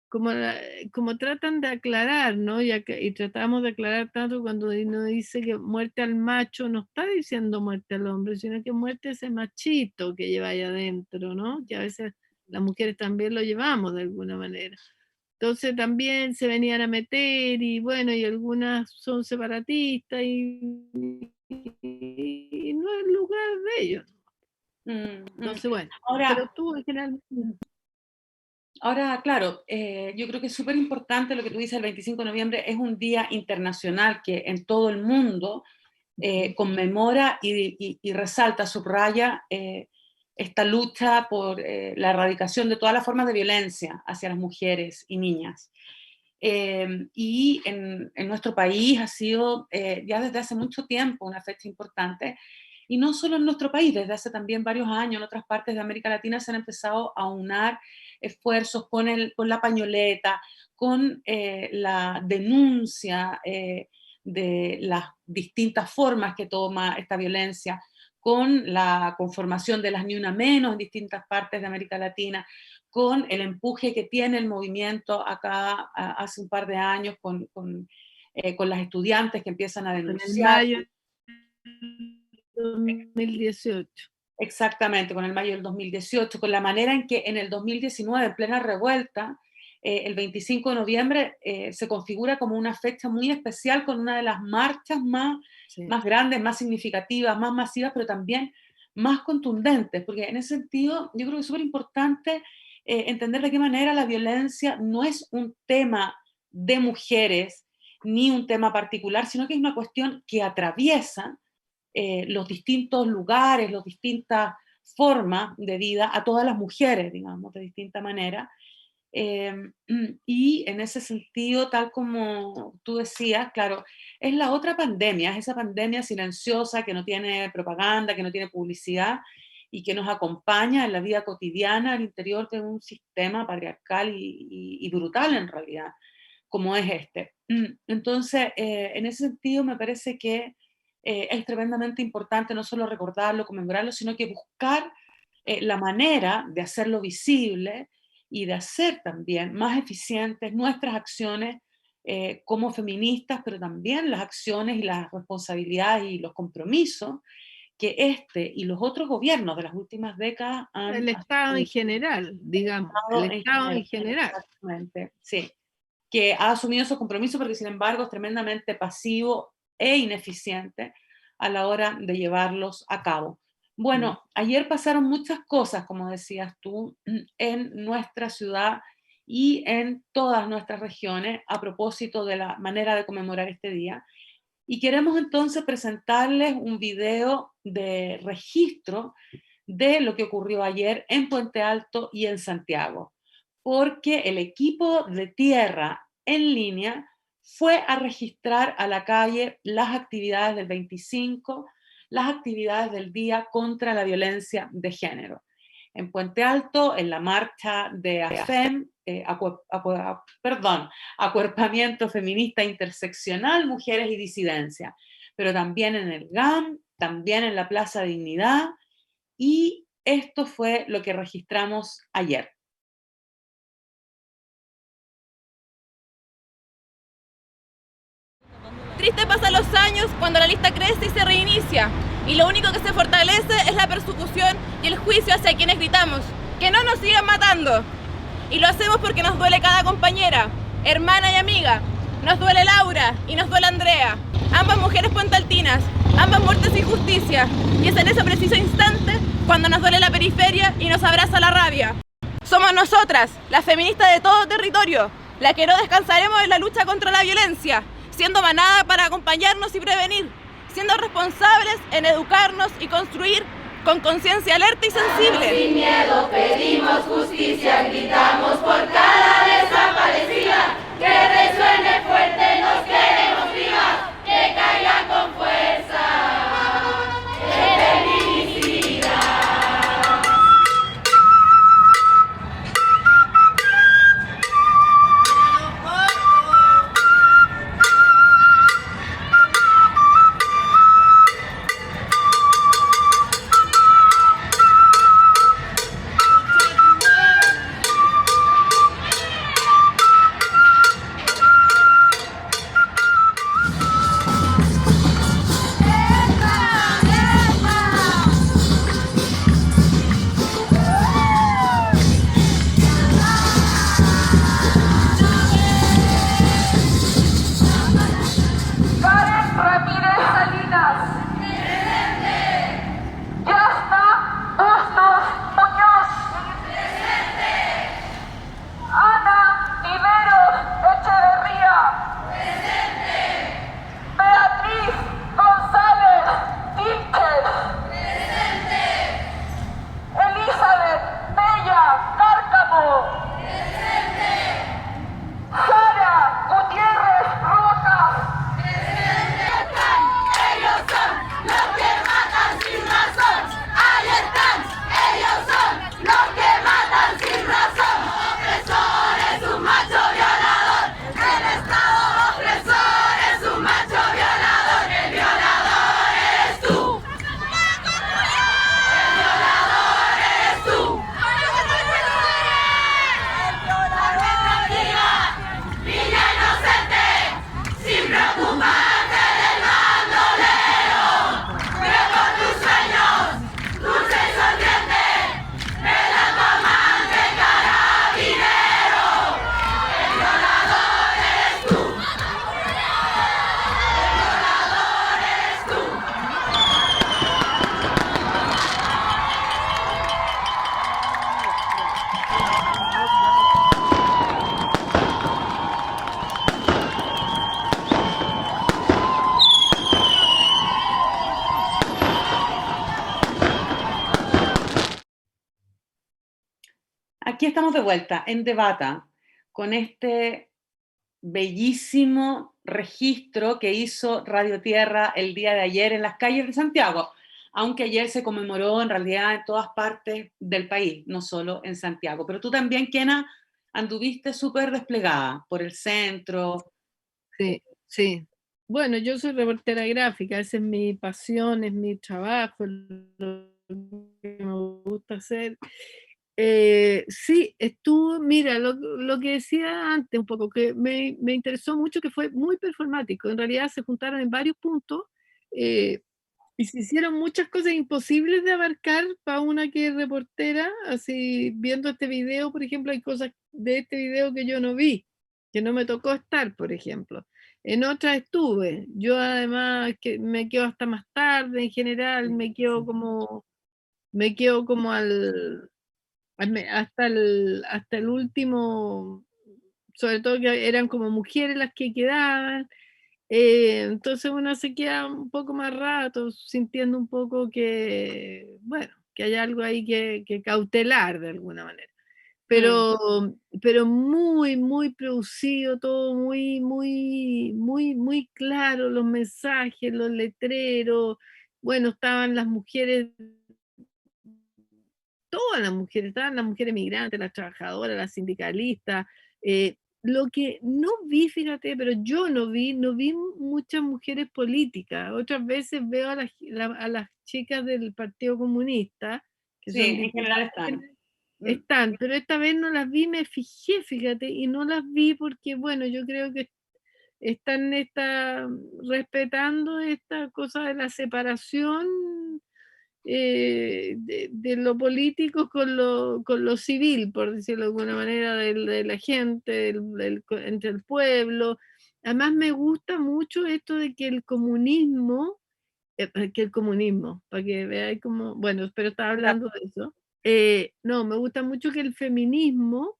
como tratan de aclarar, ¿no? Y tratamos de aclarar tanto cuando uno dice que muerte al macho, no está diciendo muerte al hombre, sino que muerte a ese machito que lleva ahí adentro, ¿no? Que a veces las mujeres también lo llevamos de alguna manera. Entonces también se venían a meter y bueno, y algunas son separatistas y no es lugar de ellos. Entonces, bueno, pero tú en general... Ahora, claro, yo creo que es súper importante lo que tú dices, el 25 de noviembre es un día internacional que en todo el mundo conmemora y resalta, subraya esta lucha por la erradicación de todas las formas de violencia hacia las mujeres y niñas. Y en nuestro país ha sido ya desde hace mucho tiempo una fecha importante, y no solo en nuestro país, desde hace también varios años en otras partes de América Latina se han empezado a unar esfuerzos con la pañoleta, con la denuncia de las distintas formas que toma esta violencia, con la conformación de las Ni Una Menos en distintas partes de América Latina, con el empuje que tiene el movimiento acá hace un par de años con las estudiantes que empiezan a denunciar. En el mayo 2018. Exactamente, con el mayo del 2018, con la manera en que en el 2019, en plena revuelta, el 25 de noviembre se configura como una fecha muy especial, con una de las marchas más grandes, más significativas, más masivas, pero también más contundentes, porque en ese sentido yo creo que es súper importante entender de qué manera la violencia no es un tema de mujeres, ni un tema particular, sino que es una cuestión que atraviesa los distintos lugares, las distintas formas de vida a todas las mujeres, digamos, de distinta manera. Y en ese sentido, tal como tú decías, claro, es la otra pandemia, es esa pandemia silenciosa que no tiene propaganda, que no tiene publicidad y que nos acompaña en la vida cotidiana al interior de un sistema patriarcal y brutal en realidad, como es este. Entonces, en ese sentido me parece que es tremendamente importante no solo recordarlo, conmemorarlo, sino que buscar la manera de hacerlo visible y de hacer también más eficientes nuestras acciones como feministas, pero también las acciones y las responsabilidades y los compromisos que este y los otros gobiernos de las últimas décadas han... El Estado en general, digamos, el Estado en general. Exactamente, sí. Que ha asumido esos compromisos, porque sin embargo es tremendamente pasivo e ineficiente a la hora de llevarlos a cabo. Bueno, ayer pasaron muchas cosas, como decías tú, en nuestra ciudad y en todas nuestras regiones a propósito de la manera de conmemorar este día. Y queremos entonces presentarles un video de registro de lo que ocurrió ayer en Puente Alto y en Santiago, porque el equipo de Tierra en Línea fue a registrar a la calle las actividades del 25, las actividades del Día contra la Violencia de Género. En Puente Alto, en la marcha de AFEM, Acuerpamiento Feminista Interseccional, Mujeres y Disidencia, pero también en el GAM, también en la Plaza Dignidad, y esto fue lo que registramos ayer. Triste pasan los años cuando la lista crece y se reinicia, y lo único que se fortalece es la persecución y el juicio hacia quienes gritamos, ¡que no nos sigan matando! Y lo hacemos porque nos duele cada compañera, hermana y amiga. Nos duele Laura y nos duele Andrea, ambas mujeres puentaltinas, ambas muertes sin justicia. Y es en ese preciso instante cuando nos duele la periferia y nos abraza la rabia. Somos nosotras, las feministas de todo territorio, las que no descansaremos en la lucha contra la violencia, siendo manada para acompañarnos y prevenir, siendo responsables en educarnos y construir con conciencia alerta y sensible. Sin miedo pedimos justicia, gritamos por cada desaparecida, que resuene fuerte, nos queremos vivas, que caiga con fuerza el feminicida. Aquí estamos de vuelta en Debata con este bellísimo registro que hizo Radio Tierra el día de ayer en las calles de Santiago, aunque ayer se conmemoró en realidad en todas partes del país, no solo en Santiago. Pero tú también, Kena, anduviste súper desplegada por el centro. Sí, sí. Bueno, yo soy reportera gráfica, esa es mi pasión, es mi trabajo, es lo que me gusta hacer. Sí, estuvo, mira, lo que decía antes un poco, que me interesó mucho, que fue muy performático. En realidad se juntaron en varios puntos y se hicieron muchas cosas imposibles de abarcar para una que es reportera. Así, viendo este video, por ejemplo, hay cosas de este video que yo no vi, que no me tocó estar, por ejemplo. En otras estuve. Yo además que me quedo hasta más tarde, en general, me quedo como hasta el último, sobre todo que eran como mujeres las que quedaban, entonces uno se queda un poco más rato sintiendo un poco que, bueno, que hay algo ahí que cautelar de alguna manera. Pero muy, muy producido, todo muy, muy, muy, muy claro, los mensajes, los letreros, bueno, estaban las mujeres, todas las mujeres, estaban las mujeres migrantes, las trabajadoras, las sindicalistas. Lo que no vi, fíjate, pero yo no vi muchas mujeres políticas. Otras veces veo a las chicas del Partido Comunista, que Sí, son en general están. están, pero esta vez no las vi, me fijé, fíjate, y no las vi porque, bueno, yo creo que están respetando esta cosa de la separación de lo político con lo civil, por decirlo de alguna manera, de la gente, entre el pueblo. Además me gusta mucho esto de que el comunismo, para que veáis como, bueno, pero estaba hablando de eso. No, me gusta mucho que el feminismo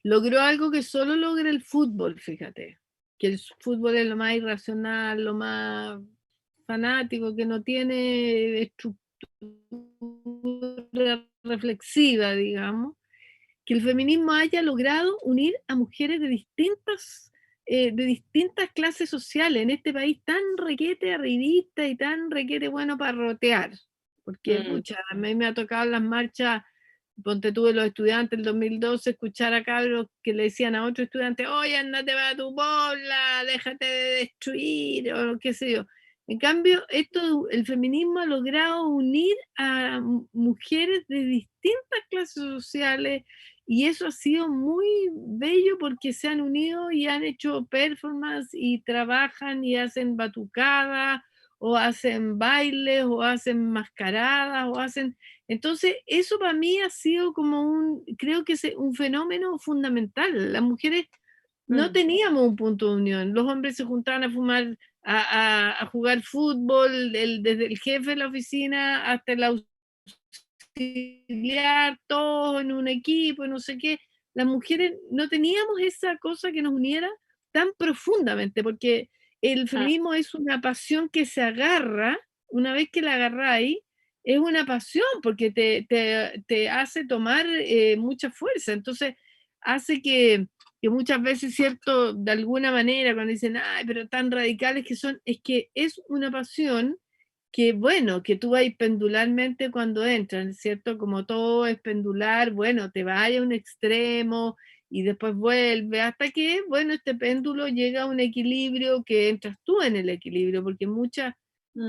logró algo que solo logra el fútbol, fíjate, que el fútbol es lo más irracional, lo más fanático, que no tiene estructura reflexiva, digamos, que el feminismo haya logrado unir a mujeres de distintas clases sociales en este país tan requete arribista y tan requete bueno para rotear, porque pucha, a mí me ha tocado en las marchas, ponte tú de los estudiantes el 2012, escuchar a cabros que le decían a otro estudiante, oye, andate para tu bola, déjate de destruir, o qué sé yo. En cambio, el feminismo ha logrado unir a mujeres de distintas clases sociales, y eso ha sido muy bello porque se han unido y han hecho performance y trabajan y hacen batucadas o hacen bailes o hacen mascaradas o hacen... Entonces, eso para mí ha sido como creo que es un fenómeno fundamental. Las mujeres no teníamos un punto de unión. Los hombres se juntaban a fumar, a jugar fútbol, desde el jefe de la oficina hasta el auxiliar, todos en un equipo, no sé qué. Las mujeres no teníamos esa cosa que nos uniera tan profundamente, porque el feminismo es una pasión que se agarra, una vez que la agarráis, es una pasión, porque te hace tomar mucha fuerza. Entonces, hace que muchas veces, cierto, de alguna manera, cuando dicen, ay, pero tan radicales que son, es que es una pasión que, bueno, que tú vas pendularmente cuando entran, ¿cierto? Como todo es pendular, bueno, te vaya a un extremo y después vuelve, hasta que, bueno, este péndulo llega a un equilibrio que entras tú en el equilibrio, porque muchas,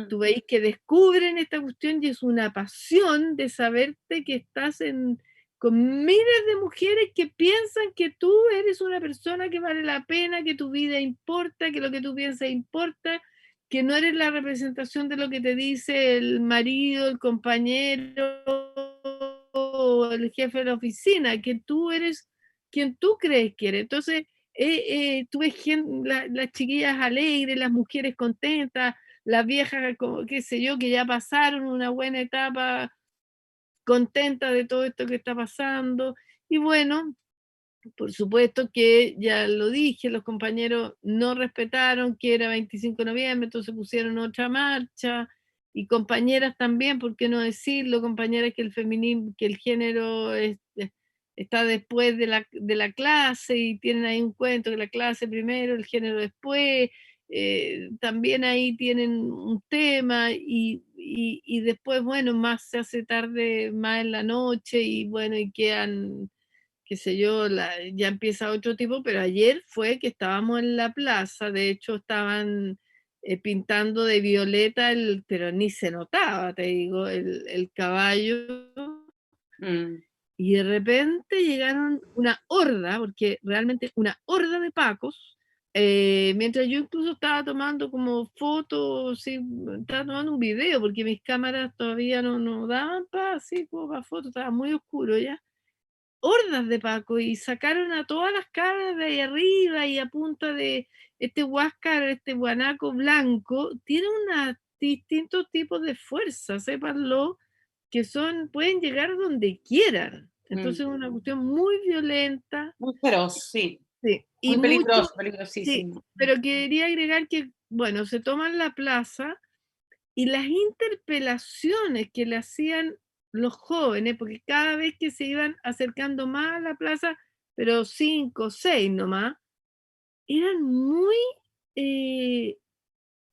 tú veis que descubren esta cuestión y es una pasión de saberte que estás con miles de mujeres que piensan que tú eres una persona que vale la pena, que tu vida importa, que lo que tú piensas importa, que no eres la representación de lo que te dice el marido, el compañero o el jefe de la oficina, que tú eres quien tú crees que eres. Entonces, tú ves las chiquillas alegres, las mujeres contentas, las viejas, como, qué sé yo, que ya pasaron una buena etapa, contenta de todo esto que está pasando. Y bueno, por supuesto que ya lo dije, los compañeros no respetaron que era 25 de noviembre, entonces pusieron otra marcha, y compañeras también, ¿por qué no decirlo? Compañeras que el feminismo, que el género está después de la clase, y tienen ahí un cuento que la clase primero, el género después, también ahí tienen un tema, y después, bueno, más se hace tarde, más en la noche, y bueno, y quedan, qué sé yo, ya empieza otro tipo, pero ayer fue que estábamos en la plaza, de hecho estaban pintando de violeta, pero ni se notaba, te digo, el caballo, y de repente llegaron una horda, porque realmente una horda de pacos, mientras yo incluso estaba tomando como fotos, sí, estaba tomando un video, porque mis cámaras todavía no daban para así como para fotos, estaba muy oscuro ya. Hordas de Paco, y sacaron a todas las cabras de ahí arriba, y a punta de este huáscar, este guanaco blanco, tiene distintos tipos de fuerza, sépanlo, que pueden llegar donde quieran. Entonces es una cuestión muy violenta. Muy feroz, sí. Sí, y Muy peligroso, sí, peligrosísimo. pero quería agregar que, bueno, se toman la plaza, y las interpelaciones que le hacían los jóvenes, porque cada vez que se iban acercando más a la plaza, pero 5, 6 nomás, eran eh,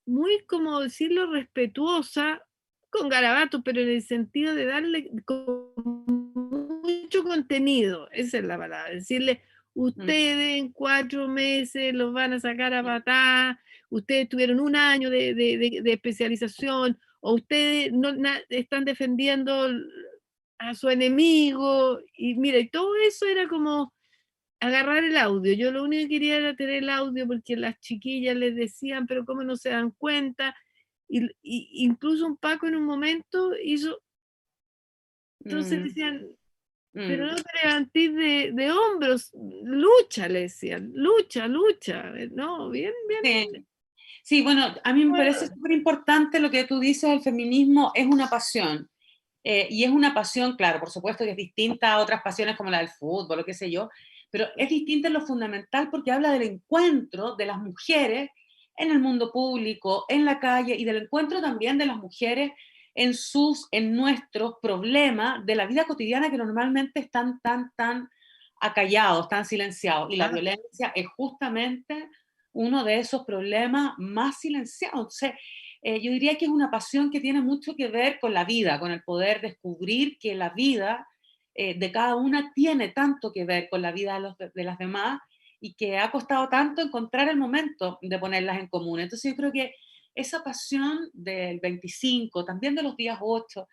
muy, como decirlo, respetuosa, con garabatos, pero en el sentido de darle con mucho contenido, esa es la palabra, decirle, ustedes en 4 meses los van a sacar a patada, ustedes tuvieron un año de especialización, o ustedes están defendiendo a su enemigo, y mira, y todo eso era como agarrar el audio. Yo lo único que quería era tener el audio, porque las chiquillas les decían, pero ¿cómo no se dan cuenta? incluso un Paco en un momento hizo, entonces Mm, decían, mm. pero no te levantís de hombros, lucha, le decían, lucha, no, bien, Sí. Sí, bueno, a mí me parece súper importante lo que tú dices, el feminismo es una pasión. Y es una pasión, claro, por supuesto que es distinta a otras pasiones como la del fútbol o qué sé yo, pero es distinta en lo fundamental porque habla del encuentro de las mujeres en el mundo público, en la calle, y del encuentro también de las mujeres en nuestros problemas de la vida cotidiana que normalmente están tan acallados, tan silenciados. Y la violencia es justamente uno de esos problemas más silenciados. Entonces, yo diría que es una pasión que tiene mucho que ver con la vida, con el poder descubrir que la vida de cada una tiene tanto que ver con la vida de las demás y que ha costado tanto encontrar el momento de ponerlas en común. Entonces yo creo que esa pasión del 25, también de los días 8,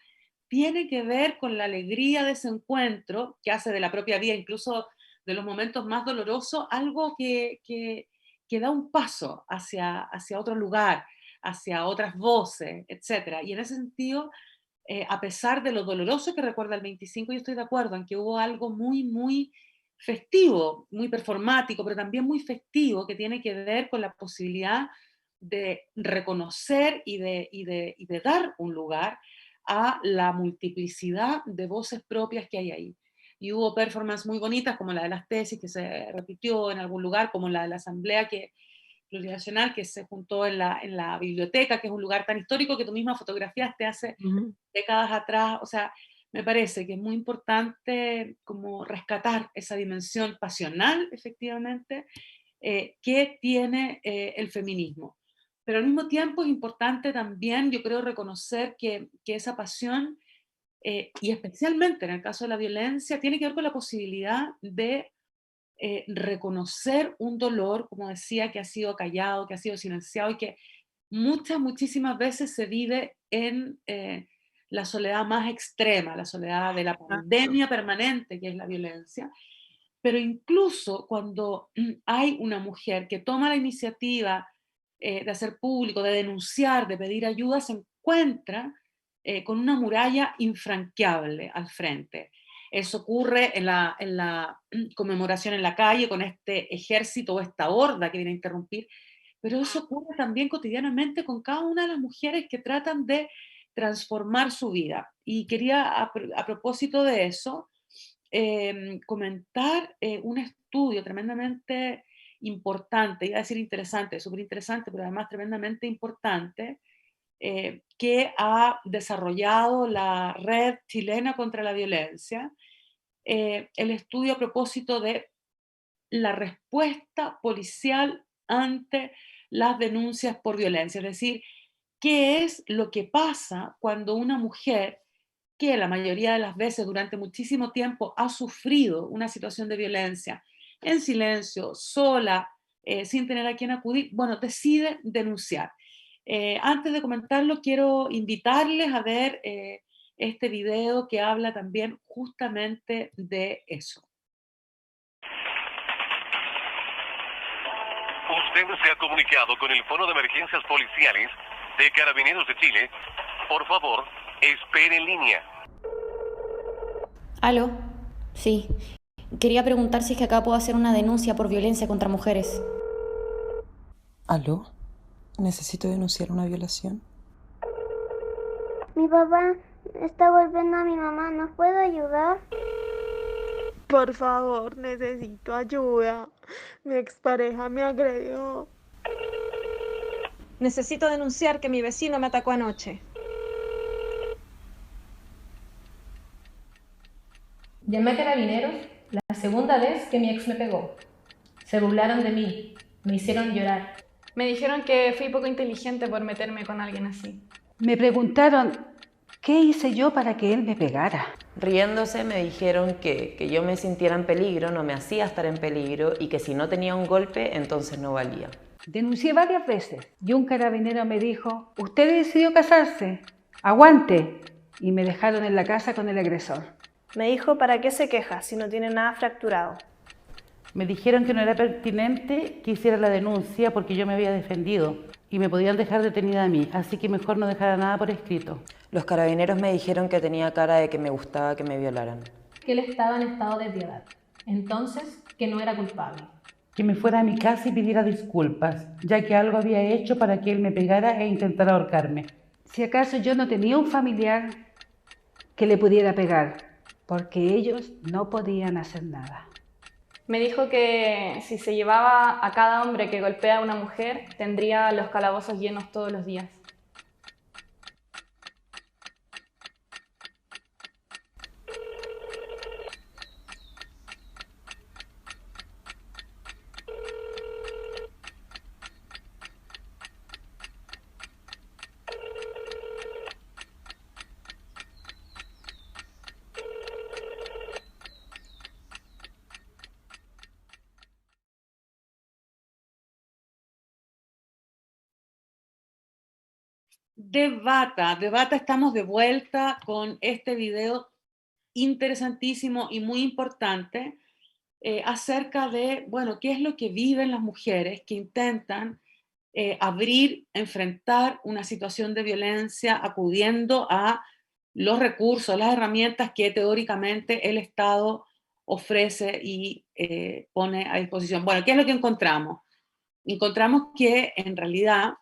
tiene que ver con la alegría de ese encuentro que hace de la propia vida, incluso de los momentos más dolorosos, algo que da un paso hacia otro lugar, hacia otras voces, etc. Y en ese sentido, a pesar de lo doloroso que recuerda el 25, yo estoy de acuerdo en que hubo algo muy festivo, muy performático, pero también muy festivo, que tiene que ver con la posibilidad de reconocer y de dar un lugar a la multiplicidad de voces propias que hay ahí. Y hubo performances muy bonitas, como la de las tesis, que se repitió en algún lugar, como la de la asamblea plurinacional, que se juntó en la biblioteca, que es un lugar tan histórico que tú misma fotografiaste hace décadas atrás. O sea, me parece que es muy importante como rescatar esa dimensión pasional, efectivamente, que tiene el feminismo. Pero al mismo tiempo es importante también, yo creo, reconocer que esa pasión, y especialmente en el caso de la violencia, tiene que ver con la posibilidad de reconocer un dolor, como decía, que ha sido callado, que ha sido silenciado y que muchísimas veces se vive en la soledad más extrema, la soledad de la pandemia permanente que es la violencia. Pero incluso cuando hay una mujer que toma la iniciativa de hacer público, de denunciar, de pedir ayuda, se encuentra con una muralla infranqueable al frente. Eso ocurre en la conmemoración en la calle con este ejército o esta horda que viene a interrumpir, pero eso ocurre también cotidianamente con cada una de las mujeres que tratan de transformar su vida. Y quería, a propósito de eso, comentar un estudio tremendamente importante, iba a decir interesante, súper interesante, pero además tremendamente importante, que ha desarrollado la Red Chilena contra la Violencia, el estudio a propósito de la respuesta policial ante las denuncias por violencia, es decir, qué es lo que pasa cuando una mujer que la mayoría de las veces durante muchísimo tiempo ha sufrido una situación de violencia en silencio, sola, sin tener a quien acudir, bueno, decide denunciar. Antes de comentarlo, quiero invitarles a ver este video que habla también justamente de eso. Usted se ha comunicado con el Fono de Emergencias Policiales de Carabineros de Chile. Por favor, espere en línea. ¿Aló? Sí. Quería preguntar si es que acá puedo hacer una denuncia por violencia contra mujeres. ¿Aló? Necesito denunciar una violación. Mi papá está golpeando a mi mamá, ¿nos puede ayudar? Por favor, necesito ayuda. Mi expareja me agredió. Necesito denunciar que mi vecino me atacó anoche. Llamé a Carabineros la segunda vez que mi ex me pegó. Se burlaron de mí, me hicieron llorar. Me dijeron que fui poco inteligente por meterme con alguien así. Me preguntaron qué hice yo para que él me pegara. Riéndose me dijeron que yo me sintiera en peligro, no me hacía estar en peligro y que si no tenía un golpe, entonces no valía. Denuncié varias veces y un carabinero me dijo, usted decidió casarse, aguante. Y me dejaron en la casa con el agresor. Me dijo, ¿para qué se queja si no tiene nada fracturado? Me dijeron que no era pertinente que hiciera la denuncia porque yo me había defendido. y me podían dejar detenida a mí, así que mejor no dejara nada por escrito. Los carabineros me dijeron que tenía cara de que me gustaba que me violaran. Que él estaba en estado de ebriedad, entonces que no era culpable. Que me fuera a mi casa y pidiera disculpas, ya que algo había hecho para que él me pegara e intentara ahorcarme. Si acaso yo no tenía un familiar que le pudiera pegar, porque ellos no podían hacer nada. Me dijo que si se llevaba a cada hombre que golpea a una mujer, tendría los calabozos llenos todos los días. Debata, estamos de vuelta con este video interesantísimo y muy importante acerca de, bueno, qué es lo que viven las mujeres que intentan enfrentar una situación de violencia acudiendo a los recursos, las herramientas que teóricamente el Estado ofrece y pone a disposición. Bueno, ¿qué es lo que encontramos? Encontramos que en realidad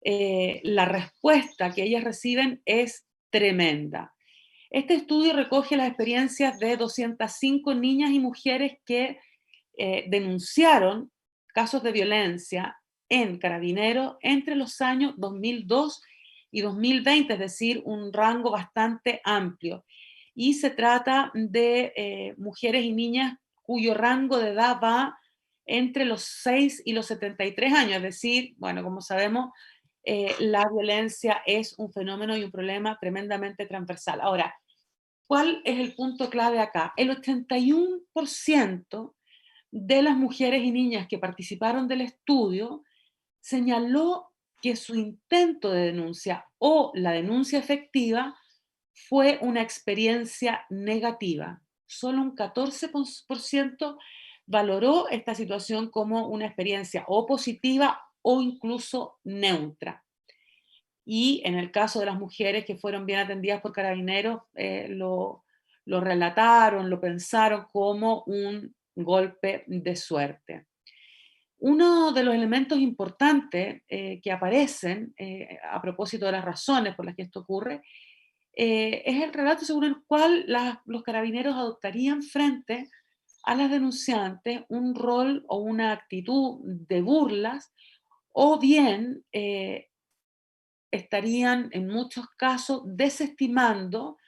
la respuesta que ellas reciben es tremenda. Este estudio recoge las experiencias de 205 niñas y mujeres que denunciaron casos de violencia en Carabineros entre los años 2002 y 2020, es decir, un rango bastante amplio. Y se trata de mujeres y niñas cuyo rango de edad va entre los 6 y los 73 años, es decir, bueno, como sabemos, la violencia es un fenómeno y un problema tremendamente transversal. Ahora, ¿cuál es el punto clave acá? El 81% de las mujeres y niñas que participaron del estudio señaló que su intento de denuncia o la denuncia efectiva fue una experiencia negativa. Solo un 14% valoró esta situación como una experiencia o positiva o incluso neutra. Y en el caso de las mujeres que fueron bien atendidas por Carabineros, lo relataron, lo pensaron como un golpe de suerte. Uno de los elementos importantes que aparecen a propósito de las razones por las que esto ocurre es el relato según el cual los carabineros adoptarían frente a las denunciantes un rol o una actitud de burlas, o bien estarían en muchos casos desestimando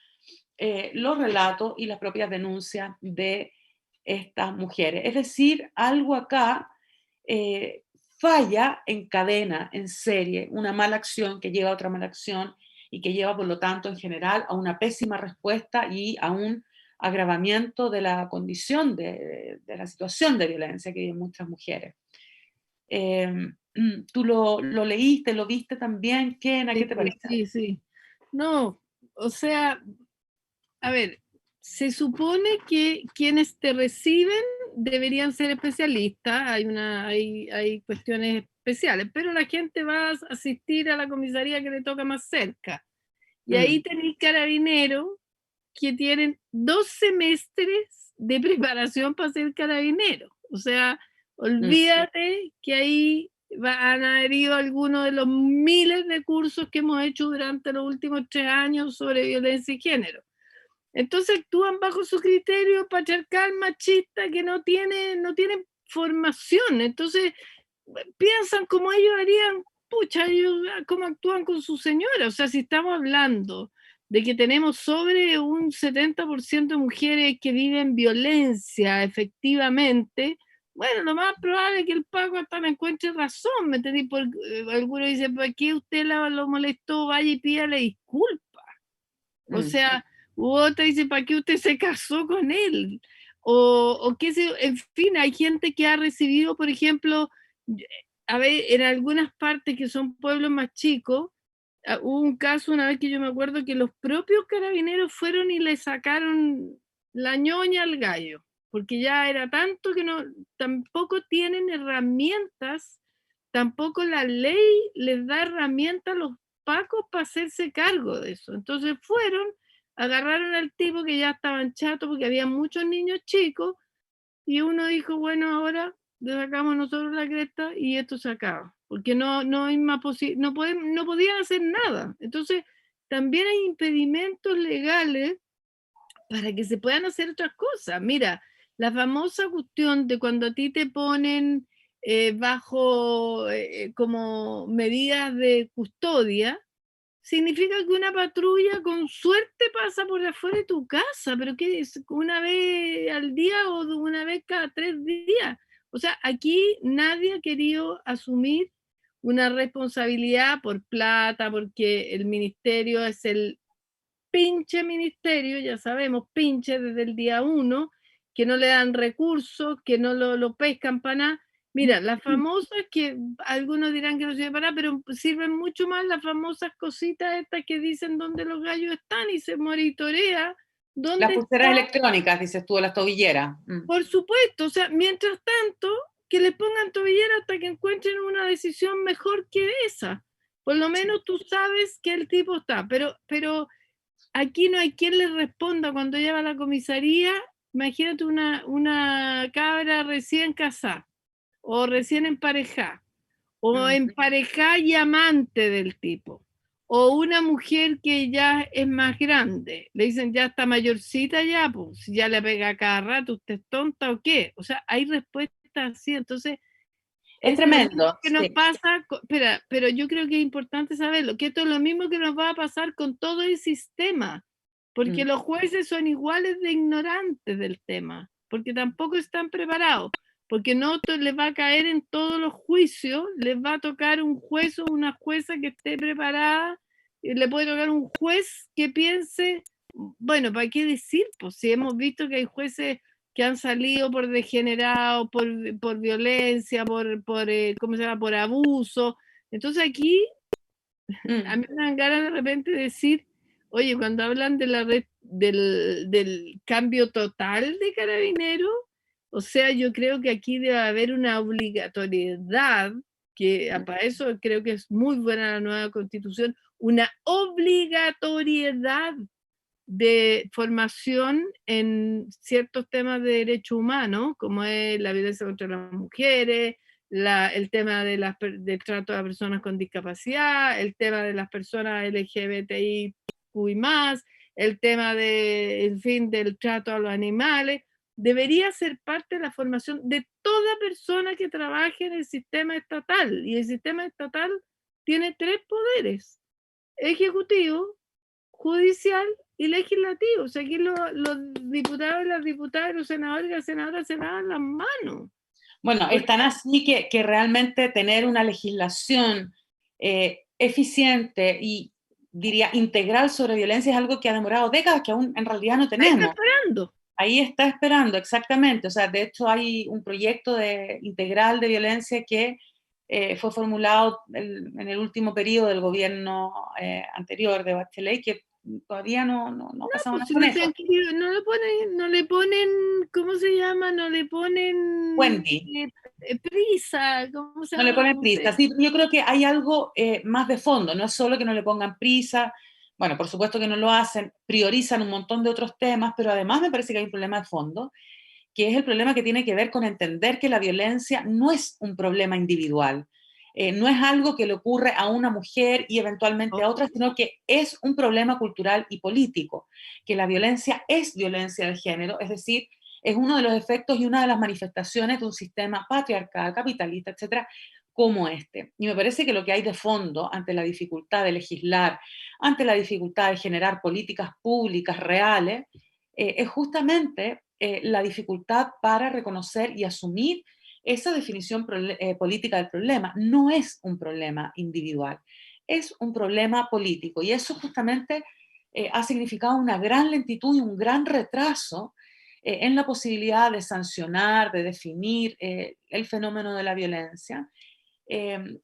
los relatos y las propias denuncias de estas mujeres. Es decir, algo acá falla en cadena, en serie, una mala acción que lleva a otra mala acción y que lleva, por lo tanto, en general, a una pésima respuesta y a un agravamiento de la condición, de la situación de violencia que viven muchas mujeres. Tú lo leíste, lo viste también, Kena, ¿qué te parece? Sí. No, o sea, a ver, se supone que quienes te reciben deberían ser especialistas, hay cuestiones especiales, pero la gente va a asistir a la comisaría que le toca más cerca. Y ahí tenéis carabineros que tienen 2 semestres de preparación para ser carabinero. O sea, olvídate que ahí han adherido algunos de los miles de cursos que hemos hecho durante los últimos 3 años sobre violencia y género. Entonces actúan bajo su criterio patriarcal, machista, que no tienen formación. Entonces piensan como ellos harían, pucha, ellos cómo actúan con su señora. O sea, si estamos hablando de que tenemos sobre un 70% de mujeres que viven violencia efectivamente, bueno, lo más probable es que el Paco hasta me encuentre razón, ¿me entendí? Algunos dicen, ¿por qué usted lo molestó? Vaya y pídale disculpas. O sea, u otra dice, ¿para qué usted se casó con él? O qué sé yo, en fin, hay gente que ha recibido, por ejemplo, a ver, en algunas partes que son pueblos más chicos, hubo un caso una vez que yo me acuerdo que los propios carabineros fueron y le sacaron la ñoña al gallo, porque ya era tanto que tampoco tienen herramientas tampoco la ley les da herramientas a los pacos para hacerse cargo de eso. Entonces fueron, agarraron al tipo que ya estaban chatos porque había muchos niños chicos, y uno dijo, bueno, ahora le sacamos nosotros la cresta y esto se acaba, porque no hay más no podían hacer nada. Entonces también hay impedimentos legales para que se puedan hacer otras cosas. Mira, la famosa cuestión de cuando a ti te ponen bajo como medidas de custodia, significa que una patrulla con suerte pasa por afuera de tu casa, pero ¿qué es? ¿Una vez al día o una vez cada 3 días? O sea, aquí nadie ha querido asumir una responsabilidad por plata, porque el ministerio es el pinche ministerio, ya sabemos, pinche desde el día 1, que no le dan recursos, que no lo pescan para nada. Mira, las famosas que algunos dirán que no sirven para nada, pero sirven mucho más las famosas cositas estas que dicen dónde los gallos están y se monitorea dónde Las pulseras está. electrónicas, dices tú, las tobilleras. Por supuesto, o sea, mientras tanto, que les pongan tobillera hasta que encuentren una decisión mejor que esa. Por lo menos tú sabes que el tipo está, pero aquí no hay quien le responda cuando lleva a la comisaría. Imagínate una cabra recién casada, o recién emparejada, o emparejada y amante del tipo, o una mujer que ya es más grande, le dicen ya está mayorcita ya, pues si ya le pega cada rato, ¿usted es tonta o qué? O sea, hay respuestas así. Entonces es tremendo. Que nos pasa, pero yo creo que es importante saberlo, que esto es lo mismo que nos va a pasar con todo el sistema, porque los jueces son iguales de ignorantes del tema, porque tampoco están preparados, porque no les va a caer en todos los juicios, les va a tocar un juez o una jueza que esté preparada, y le puede tocar un juez que piense, bueno, ¿para qué decir? Pues si hemos visto que hay jueces que han salido por degenerados, por violencia, ¿cómo se llama? Por abuso. Entonces aquí a mí me dan ganas de repente de decir, oye, cuando hablan de la red del cambio total de Carabineros, o sea, yo creo que aquí debe haber una obligatoriedad, que para eso creo que es muy buena la nueva Constitución, una obligatoriedad de formación en ciertos temas de derechos humanos, como es la violencia contra las mujeres, el tema del trato a personas con discapacidad, el tema de las personas LGBTIQ+, el tema del trato a los animales. Debería ser parte de la formación de toda persona que trabaje en el sistema estatal, y el sistema estatal tiene 3 poderes: ejecutivo, judicial y legislativo. O sea, aquí los diputados y las diputadas, los senadores y las senadoras se lavan las manos. Bueno, es tan así que realmente tener una legislación eficiente y, diría, integral sobre violencia es algo que ha demorado décadas, que aún en realidad no tenemos. Ahí está esperando. Ahí está esperando, exactamente. O sea, de hecho hay un proyecto integral de violencia que fue formulado en el último periodo del gobierno anterior de Bachelet, que todavía no pasamos nada con eso. No le ponen, ¿cómo se llama? No le ponen Wendy. Prisa, ¿cómo se llama? No le ponen prisa. Sí, yo creo que hay algo más de fondo, no es solo que no le pongan prisa. Bueno, por supuesto que no lo hacen, priorizan un montón de otros temas, pero además me parece que hay un problema de fondo, que es el problema que tiene que ver con entender que la violencia no es un problema individual, no es algo que le ocurre a una mujer y eventualmente a otra, sino que es un problema cultural y político, que la violencia es violencia de género, es decir, es uno de los efectos y una de las manifestaciones de un sistema patriarcal, capitalista, etcétera, como este. Y me parece que lo que hay de fondo ante la dificultad de legislar, ante la dificultad de generar políticas públicas reales, es justamente la dificultad para reconocer y asumir esa definición política del problema. No es un problema individual, es un problema político, y eso justamente ha significado una gran lentitud y un gran retraso en la posibilidad de sancionar, de definir el fenómeno de la violencia.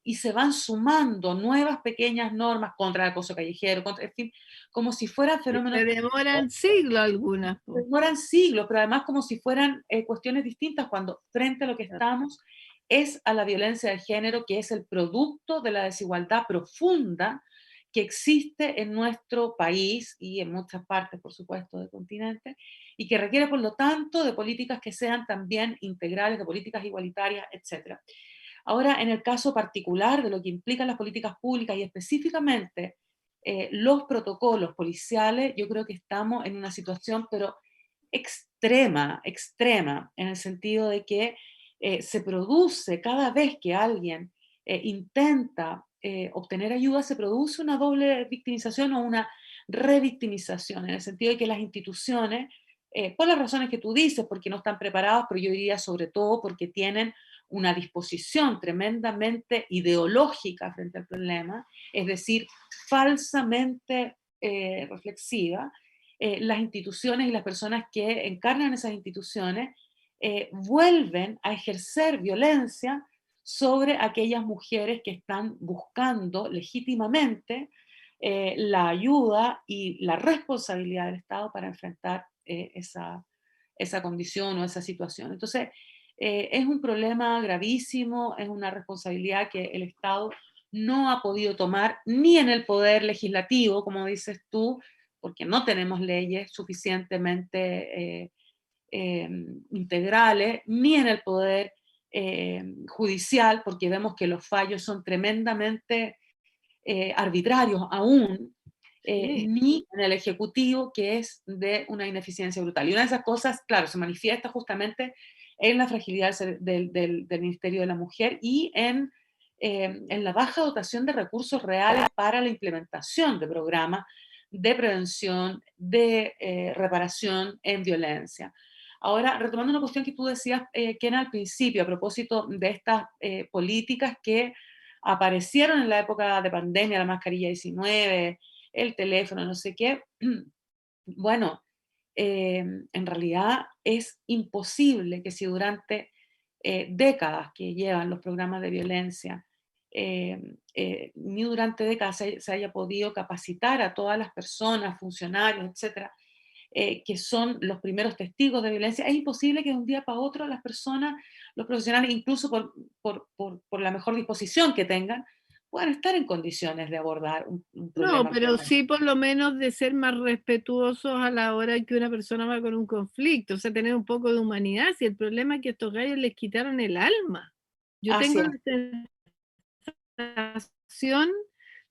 Y se van sumando nuevas pequeñas normas contra el acoso callejero, en fin, como si fueran fenómenos... Se demoran siglos algunas. Se demoran siglos, pero además como si fueran cuestiones distintas, cuando frente a lo que estamos es a la violencia de género, que es el producto de la desigualdad profunda que existe en nuestro país y en muchas partes, por supuesto, del continente, y que requiere, por lo tanto, de políticas que sean también integrales, de políticas igualitarias, etc. Ahora, en el caso particular de lo que implican las políticas públicas y específicamente los protocolos policiales, yo creo que estamos en una situación, pero extrema, extrema, en el sentido de que se produce cada vez que alguien intenta obtener ayuda, se produce una doble victimización o una revictimización, en el sentido de que las instituciones, por las razones que tú dices, porque no están preparadas, pero yo diría sobre todo porque tienen una disposición tremendamente ideológica frente al problema, es decir, falsamente reflexiva, las instituciones y las personas que encarnan esas instituciones vuelven a ejercer violencia sobre aquellas mujeres que están buscando legítimamente la ayuda y la responsabilidad del Estado para enfrentar esa condición o esa situación. Entonces, es un problema gravísimo, es una responsabilidad que el Estado no ha podido tomar ni en el poder legislativo, como dices tú, porque no tenemos leyes suficientemente integrales, ni en el poder judicial, porque vemos que los fallos son tremendamente arbitrarios aún, ni en el Ejecutivo, que es de una ineficiencia brutal. Y una de esas cosas, claro, se manifiesta justamente en la fragilidad del Ministerio de la Mujer y en la baja dotación de recursos reales para la implementación de programas de prevención, de reparación en violencia. Ahora, retomando una cuestión que tú decías, Ken, al principio, a propósito de estas políticas que aparecieron en la época de pandemia, la mascarilla 19, el teléfono, no sé qué. Bueno, en realidad es imposible que si durante décadas que llevan los programas de violencia, ni durante décadas se haya podido capacitar a todas las personas, funcionarios, etcétera, que son los primeros testigos de violencia, es imposible que de un día para otro las personas, los profesionales, incluso por la mejor disposición que tengan, puedan estar en condiciones de abordar un problema. No, pero sí por lo menos de ser más respetuosos a la hora que una persona va con un conflicto, o sea, tener un poco de humanidad, si el problema es que estos gallos les quitaron el alma. Yo tengo la sensación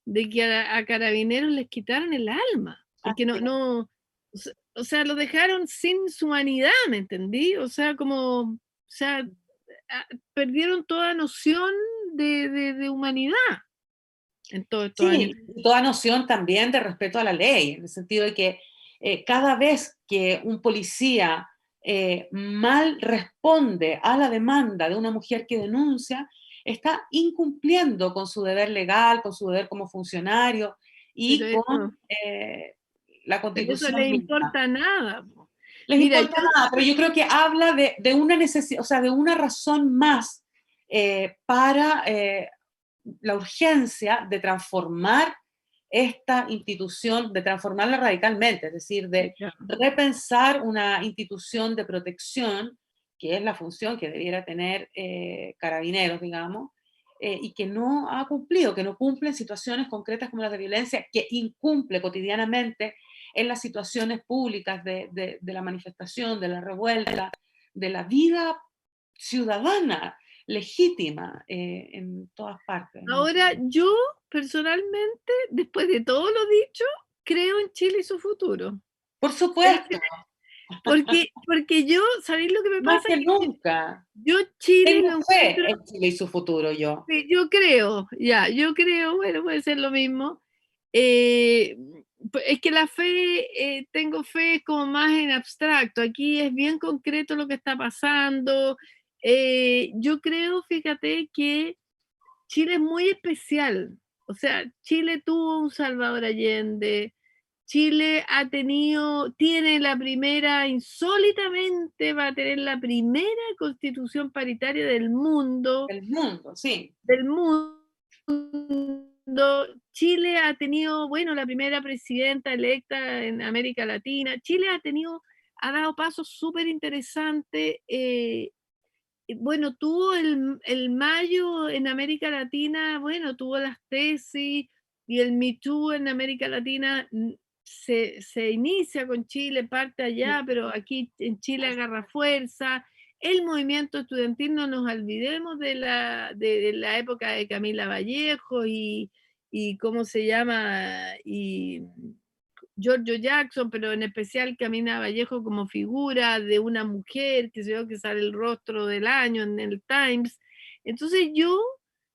de que a Carabineros les quitaron el alma, porque o sea, lo dejaron sin su humanidad, ¿me entendí? O sea, perdieron toda noción de humanidad en todo esto. Sí, toda noción también de respeto a la ley, en el sentido de que cada vez que un policía mal responde a la demanda de una mujer que denuncia, está incumpliendo con su deber legal, con su deber como funcionario y con la Constitución. Pero eso les importa nada. Les importa nada, pero yo creo que habla de una necesidad, o sea, de una razón más para la urgencia de transformar esta institución, de transformarla radicalmente, es decir, de repensar una institución de protección, que es la función que debiera tener Carabineros, digamos, y que no ha cumplido, que no cumple en situaciones concretas como las de violencia, que incumple cotidianamente en las situaciones públicas de la manifestación, de la revuelta, de la vida ciudadana legítima en todas partes. Ahora, yo personalmente, después de todo lo dicho, creo en Chile y su futuro. Por supuesto. Porque yo, ¿sabéis lo que me Más pasa? que nunca. Yo Chile Tengo fe en Chile y su futuro, yo. Sí, yo creo, bueno, puede ser lo mismo. Es que la fe, tengo fe como más en abstracto. Aquí es bien concreto lo que está pasando. Yo creo, fíjate, que Chile es muy especial. O sea, Chile tuvo un Salvador Allende. Chile tiene la primera, insólitamente va a tener la primera constitución paritaria del mundo. Del mundo, sí. Del mundo. Chile ha tenido, bueno, la primera presidenta electa en América Latina. Chile ha dado pasos súper interesantes bueno, tuvo el mayo en América Latina, bueno, tuvo las tesis y el Me Too en América Latina se inicia con Chile, parte allá, pero aquí en Chile agarra fuerza. El movimiento estudiantil, no nos olvidemos de la época de Camila Vallejo y ¿cómo se llama? Y Giorgio Jackson, pero en especial Camila Vallejo como figura de una mujer, que se ve que sale el rostro del año en el Times. Entonces yo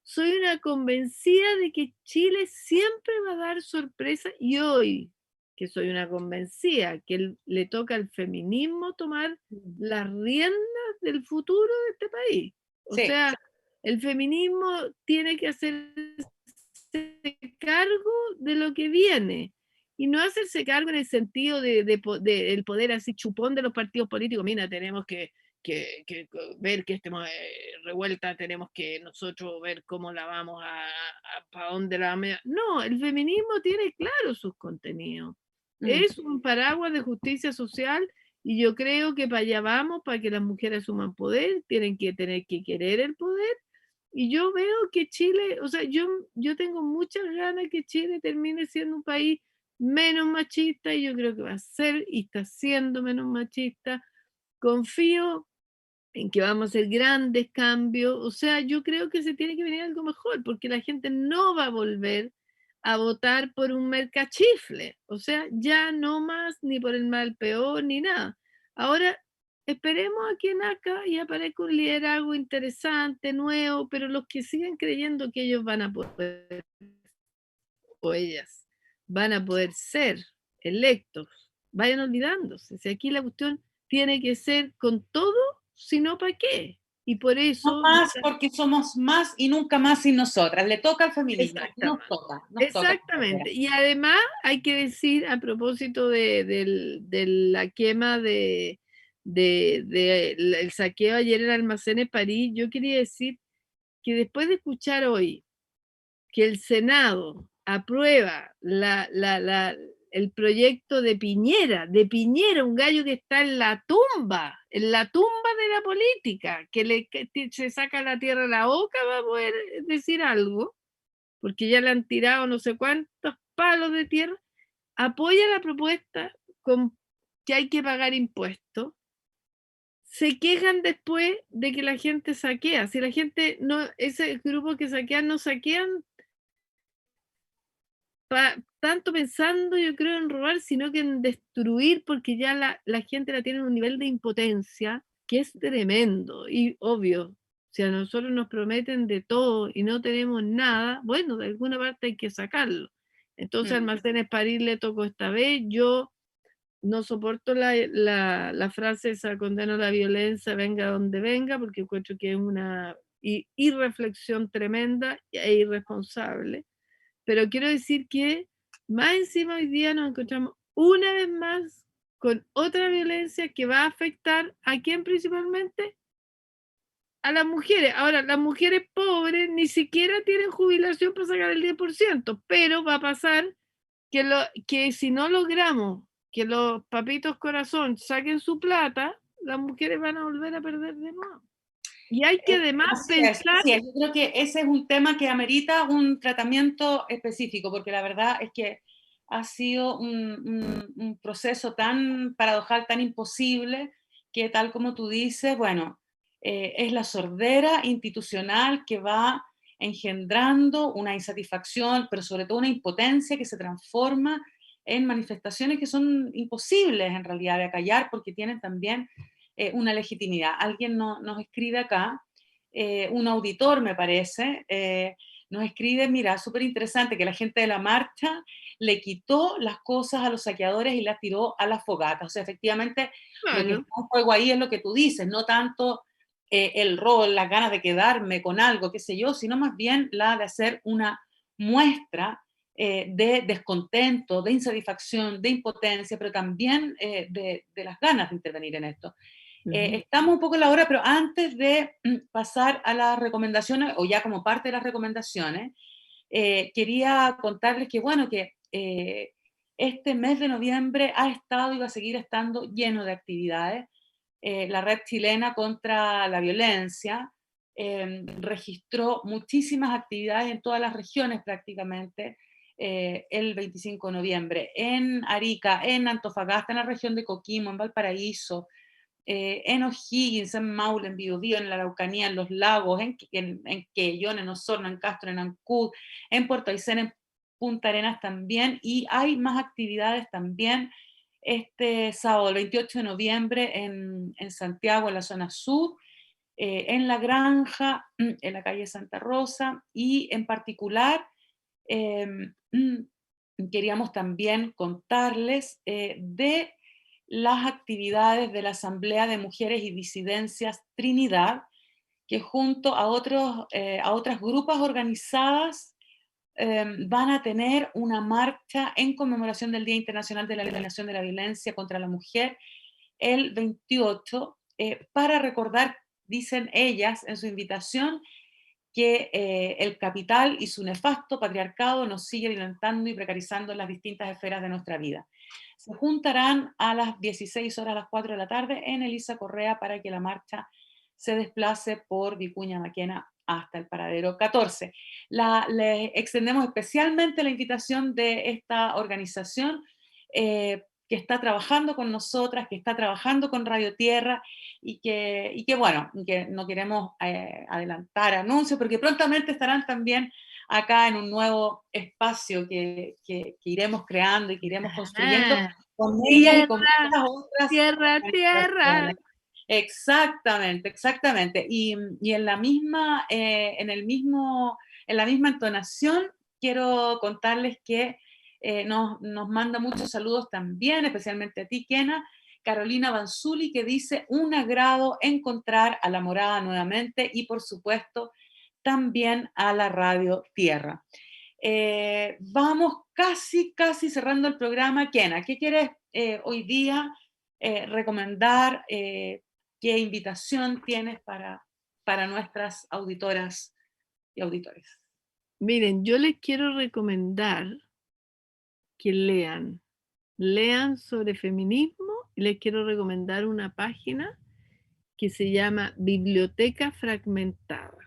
soy una convencida de que Chile siempre va a dar sorpresa, y hoy que soy una convencida que le toca al feminismo tomar las riendas del futuro de este país. O Sí. sea, el feminismo tiene que hacerse cargo de lo que viene y no hacerse cargo en el sentido del poder así chupón de los partidos políticos. Mira, tenemos que ver que estemos revuelta, tenemos que nosotros ver cómo la vamos para dónde la vamos a... No, el feminismo tiene claro sus contenidos. Es un paraguas de justicia social y yo creo que para allá vamos, para que las mujeres asuman poder, tienen que tener que querer el poder. Y yo veo que Chile, o sea, yo tengo muchas ganas que Chile termine siendo un país menos machista, y yo creo que va a ser y está siendo menos machista. Confío en que vamos a hacer grandes cambios. O sea, yo creo que se tiene que venir algo mejor, porque la gente no va a volver a votar por un mercachifle. O sea, ya no más ni por el mal peor ni nada. Ahora, esperemos a que nazca y aparezca un liderazgo interesante, nuevo, pero los que siguen creyendo que ellos van a poder, o ellas, van a poder ser electos, vayan olvidándose. Si aquí la cuestión tiene que ser con todo, si no, ¿para qué? Y por eso... No más porque somos más y nunca más sin nosotras. Le toca al feminismo. Nos toca. Exactamente. Y además hay que decir, a propósito de la quema el saqueo ayer en Almacenes París, yo quería decir que después de escuchar hoy que el Senado aprueba el proyecto de Piñera, un gallo que está en la tumba de la política, que se saca la tierra a la boca, va a poder decir algo, porque ya le han tirado no sé cuántos palos de tierra. Apoya la propuesta con que hay que pagar impuestos. Se quejan después de que la gente saquea. Si la gente no, ese grupo que saquean no saquean tanto pensando, yo creo, en robar, sino que en destruir, porque ya la gente la tiene en un nivel de impotencia que es tremendo. Y obvio, si a nosotros nos prometen de todo y no tenemos nada, bueno, de alguna parte hay que sacarlo. Entonces Almacenes París le tocó esta vez. Yo no soporto la frase esa, condeno la violencia, venga donde venga, porque encuentro que es una irreflexión tremenda e irresponsable. Pero quiero decir que más encima hoy día nos encontramos una vez más con otra violencia que va a afectar ¿a quién principalmente? A las mujeres. Ahora, las mujeres pobres ni siquiera tienen jubilación para sacar el 10%, pero va a pasar que si no logramos que los papitos corazón saquen su plata, las mujeres van a volver a perder de nuevo. Y hay que además pensar... Sí, yo creo que ese es un tema que amerita un tratamiento específico, porque la verdad es que ha sido un proceso tan paradojal, tan imposible, que tal como tú dices, bueno, es la sordera institucional que va engendrando una insatisfacción, pero sobre todo una impotencia que se transforma en manifestaciones que son imposibles en realidad de acallar, porque tienen también una legitimidad. Alguien nos escribe acá, un auditor me parece, nos escribe, mira, súper interesante, que la gente de la marcha le quitó las cosas a los saqueadores y las tiró a las fogatas. O sea, efectivamente, lo que está en juego ahí es lo que tú dices, no tanto el rol, las ganas de quedarme con algo, qué sé yo, sino más bien la de hacer una muestra de descontento, de insatisfacción, de impotencia, pero también de las ganas de intervenir en esto. Estamos un poco en la hora, pero antes de pasar a las recomendaciones, o ya como parte de las recomendaciones, quería contarles que, bueno, que este mes de noviembre ha estado y va a seguir estando lleno de actividades. la Red Chilena contra la Violencia, registró muchísimas actividades en todas las regiones prácticamente el 25 de noviembre, en Arica, en Antofagasta, en la región de Coquimbo, en Valparaíso, en O'Higgins, en Maule, en Biobío, en la Araucanía, en Los Lagos, en Quellón, en Osorno, en Castro, en Ancud, en Puerto Aysén, en Punta Arenas también, y hay más actividades también este sábado, el 28 de noviembre, en Santiago, en la zona sur, en La Granja, en la calle Santa Rosa, y en particular queríamos también contarles de las actividades de la Asamblea de Mujeres y Disidencias Trinidad, que junto a otras grupos organizadas van a tener una marcha en conmemoración del Día Internacional de la Eliminación de la Violencia contra la Mujer el 28, para recordar, dicen ellas en su invitación, que el capital y su nefasto patriarcado nos sigue violentando y precarizando en las distintas esferas de nuestra vida. Se juntarán a las 16 horas, a las 4 de la tarde, en Elisa Correa para que la marcha se desplace por Vicuña Maquena hasta el paradero 14. Le extendemos especialmente la invitación de esta organización que está trabajando con nosotras, que está trabajando con Radio Tierra, y que bueno, que no queremos adelantar anuncios, porque prontamente estarán también acá en un nuevo espacio que iremos creando y que iremos construyendo con ellas y con muchas otras. Tierra. Exactamente, exactamente. Y en la misma entonación quiero contarles que nos manda muchos saludos también, especialmente a ti, Kena, Carolina Banzuli, que dice: un agrado encontrar a La Morada nuevamente, y por supuesto también a la Radio Tierra. Vamos casi cerrando el programa. Kena, ¿qué quieres hoy día recomendar? ¿Qué invitación tienes para nuestras auditoras y auditores? Miren, yo les quiero recomendar que lean sobre feminismo, y les quiero recomendar una página que se llama Biblioteca Fragmentada.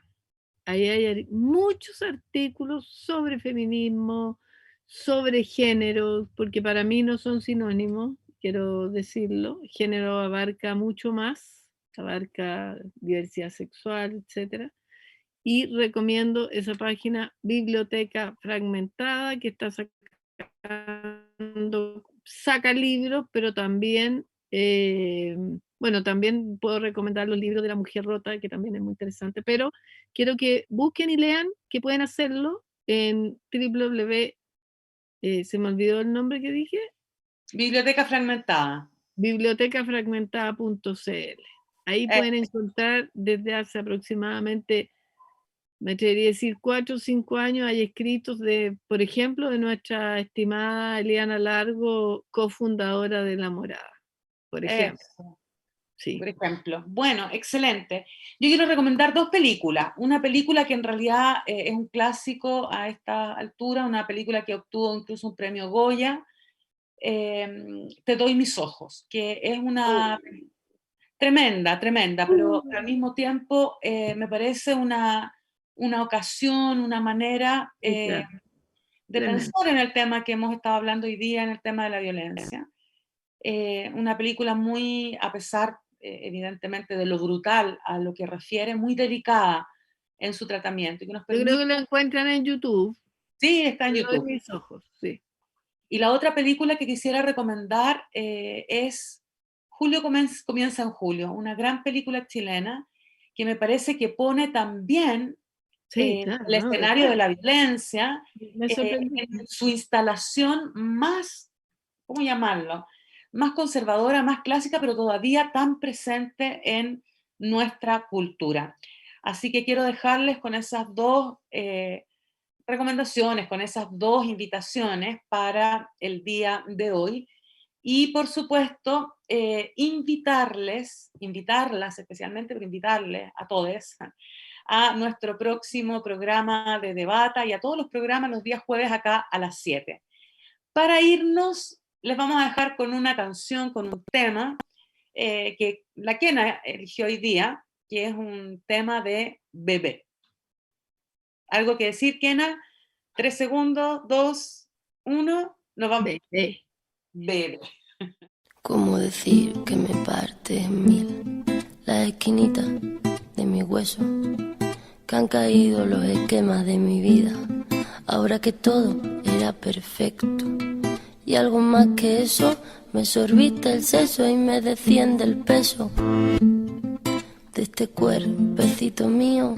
Ahí hay muchos artículos sobre feminismo, sobre género, porque para mí no son sinónimos, quiero decirlo. Género abarca mucho más, abarca diversidad sexual, etc. Y recomiendo esa página Biblioteca Fragmentada, que está saca libros, pero también, bueno, también puedo recomendar los libros de La Mujer Rota, que también es muy interesante, pero quiero que busquen y lean, que pueden hacerlo en se me olvidó el nombre que dije. Biblioteca Fragmentada. Bibliotecafragmentada.cl. Ahí pueden encontrar desde hace aproximadamente, me atrevería a decir, 4 o 5 años, hay escritos de, por ejemplo, de nuestra estimada Eliana Largo, cofundadora de La Morada, por ejemplo. Sí. Por ejemplo. Bueno, excelente. Yo quiero recomendar 2 películas. Una película que en realidad es un clásico a esta altura, una película que obtuvo incluso un premio Goya, Te doy mis ojos, que es una tremenda, pero al mismo tiempo me parece una ocasión, una manera de pensar en el tema que hemos estado hablando hoy día, en el tema de la violencia. Una película muy, a pesar evidentemente de lo brutal a lo que refiere, muy delicada en su tratamiento. Y que nos permite... Yo creo que lo encuentran en YouTube. Sí, está en YouTube. Mis ojos, sí. Y la otra película que quisiera recomendar es Julio comienza en julio, una gran película chilena que me parece que pone también el escenario de la violencia en su instalación más, ¿cómo llamarlo?, más conservadora, más clásica, pero todavía tan presente en nuestra cultura. Así que quiero dejarles con esas 2 recomendaciones, con esas 2 invitaciones para el día de hoy. Y por supuesto, invitarlas especialmente, pero invitarles a todos a nuestro próximo programa de Debata y a todos los programas los días jueves acá a las 7. Para irnos, les vamos a dejar con una canción, con un tema que la Kena eligió hoy día, que es un tema de bebé. ¿Algo que decir, Kena? 3 segundos, 2, 1, nos vamos. Bebé. ¿Cómo decir que me parte en mil las esquinitas de mi hueso? Que han caído los esquemas de mi vida, ahora que todo era perfecto. Y algo más que eso, me sorbiste el seso y me desciende el peso de este cuerpecito mío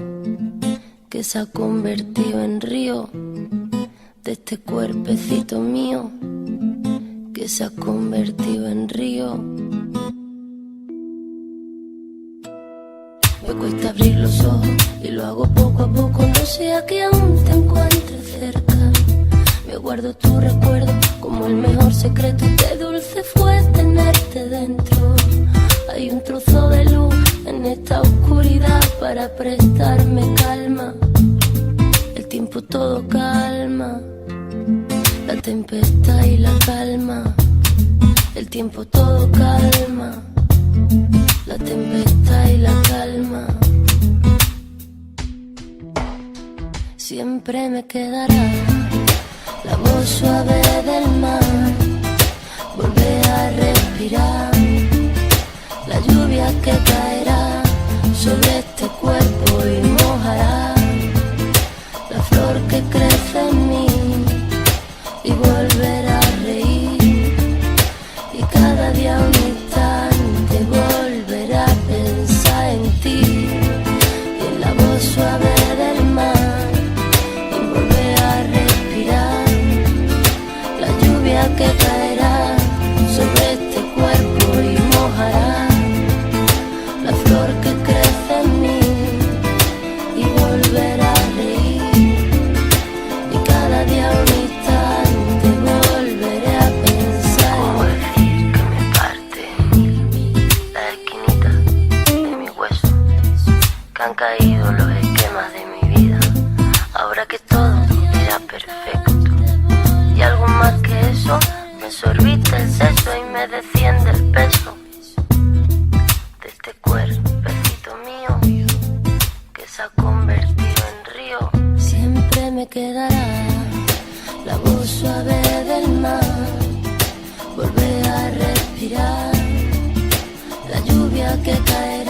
que se ha convertido en río, de este cuerpecito mío que se ha convertido en río. Me cuesta abrir los ojos y lo hago poco a poco, no sea que aún te encuentre cerca. Me guardo tu recuerdo como el mejor secreto, qué dulce fue tenerte dentro. Hay un trozo de luz en esta oscuridad para prestarme calma. El tiempo todo calma, la tempestad y la calma. El tiempo todo calma, la tempestad y la calma. Siempre me quedará la voz suave del mar, volver a respirar la lluvia que caerá sobre este cuerpo y mojará la flor que crece en mí y volver a reír, y cada día un instante volver a pensar en ti y en la voz suave del mar, y volver a respirar la lluvia que caerá sobre este cuerpo y mojará la flor que crece en mí y volver a reír, y cada día un instante volveré a pensar. ¿Cómo decir que me parte en mil la esquinita de mi hueso? Que han caído los esquemas de mi vida, ahora que todo era perfecto. Y algo más que eso, me sorbiste el seso y me desciende el peso de este cuerpecito mío que se ha convertido en río. Siempre me quedará la voz suave del mar, volver a respirar la lluvia que caerá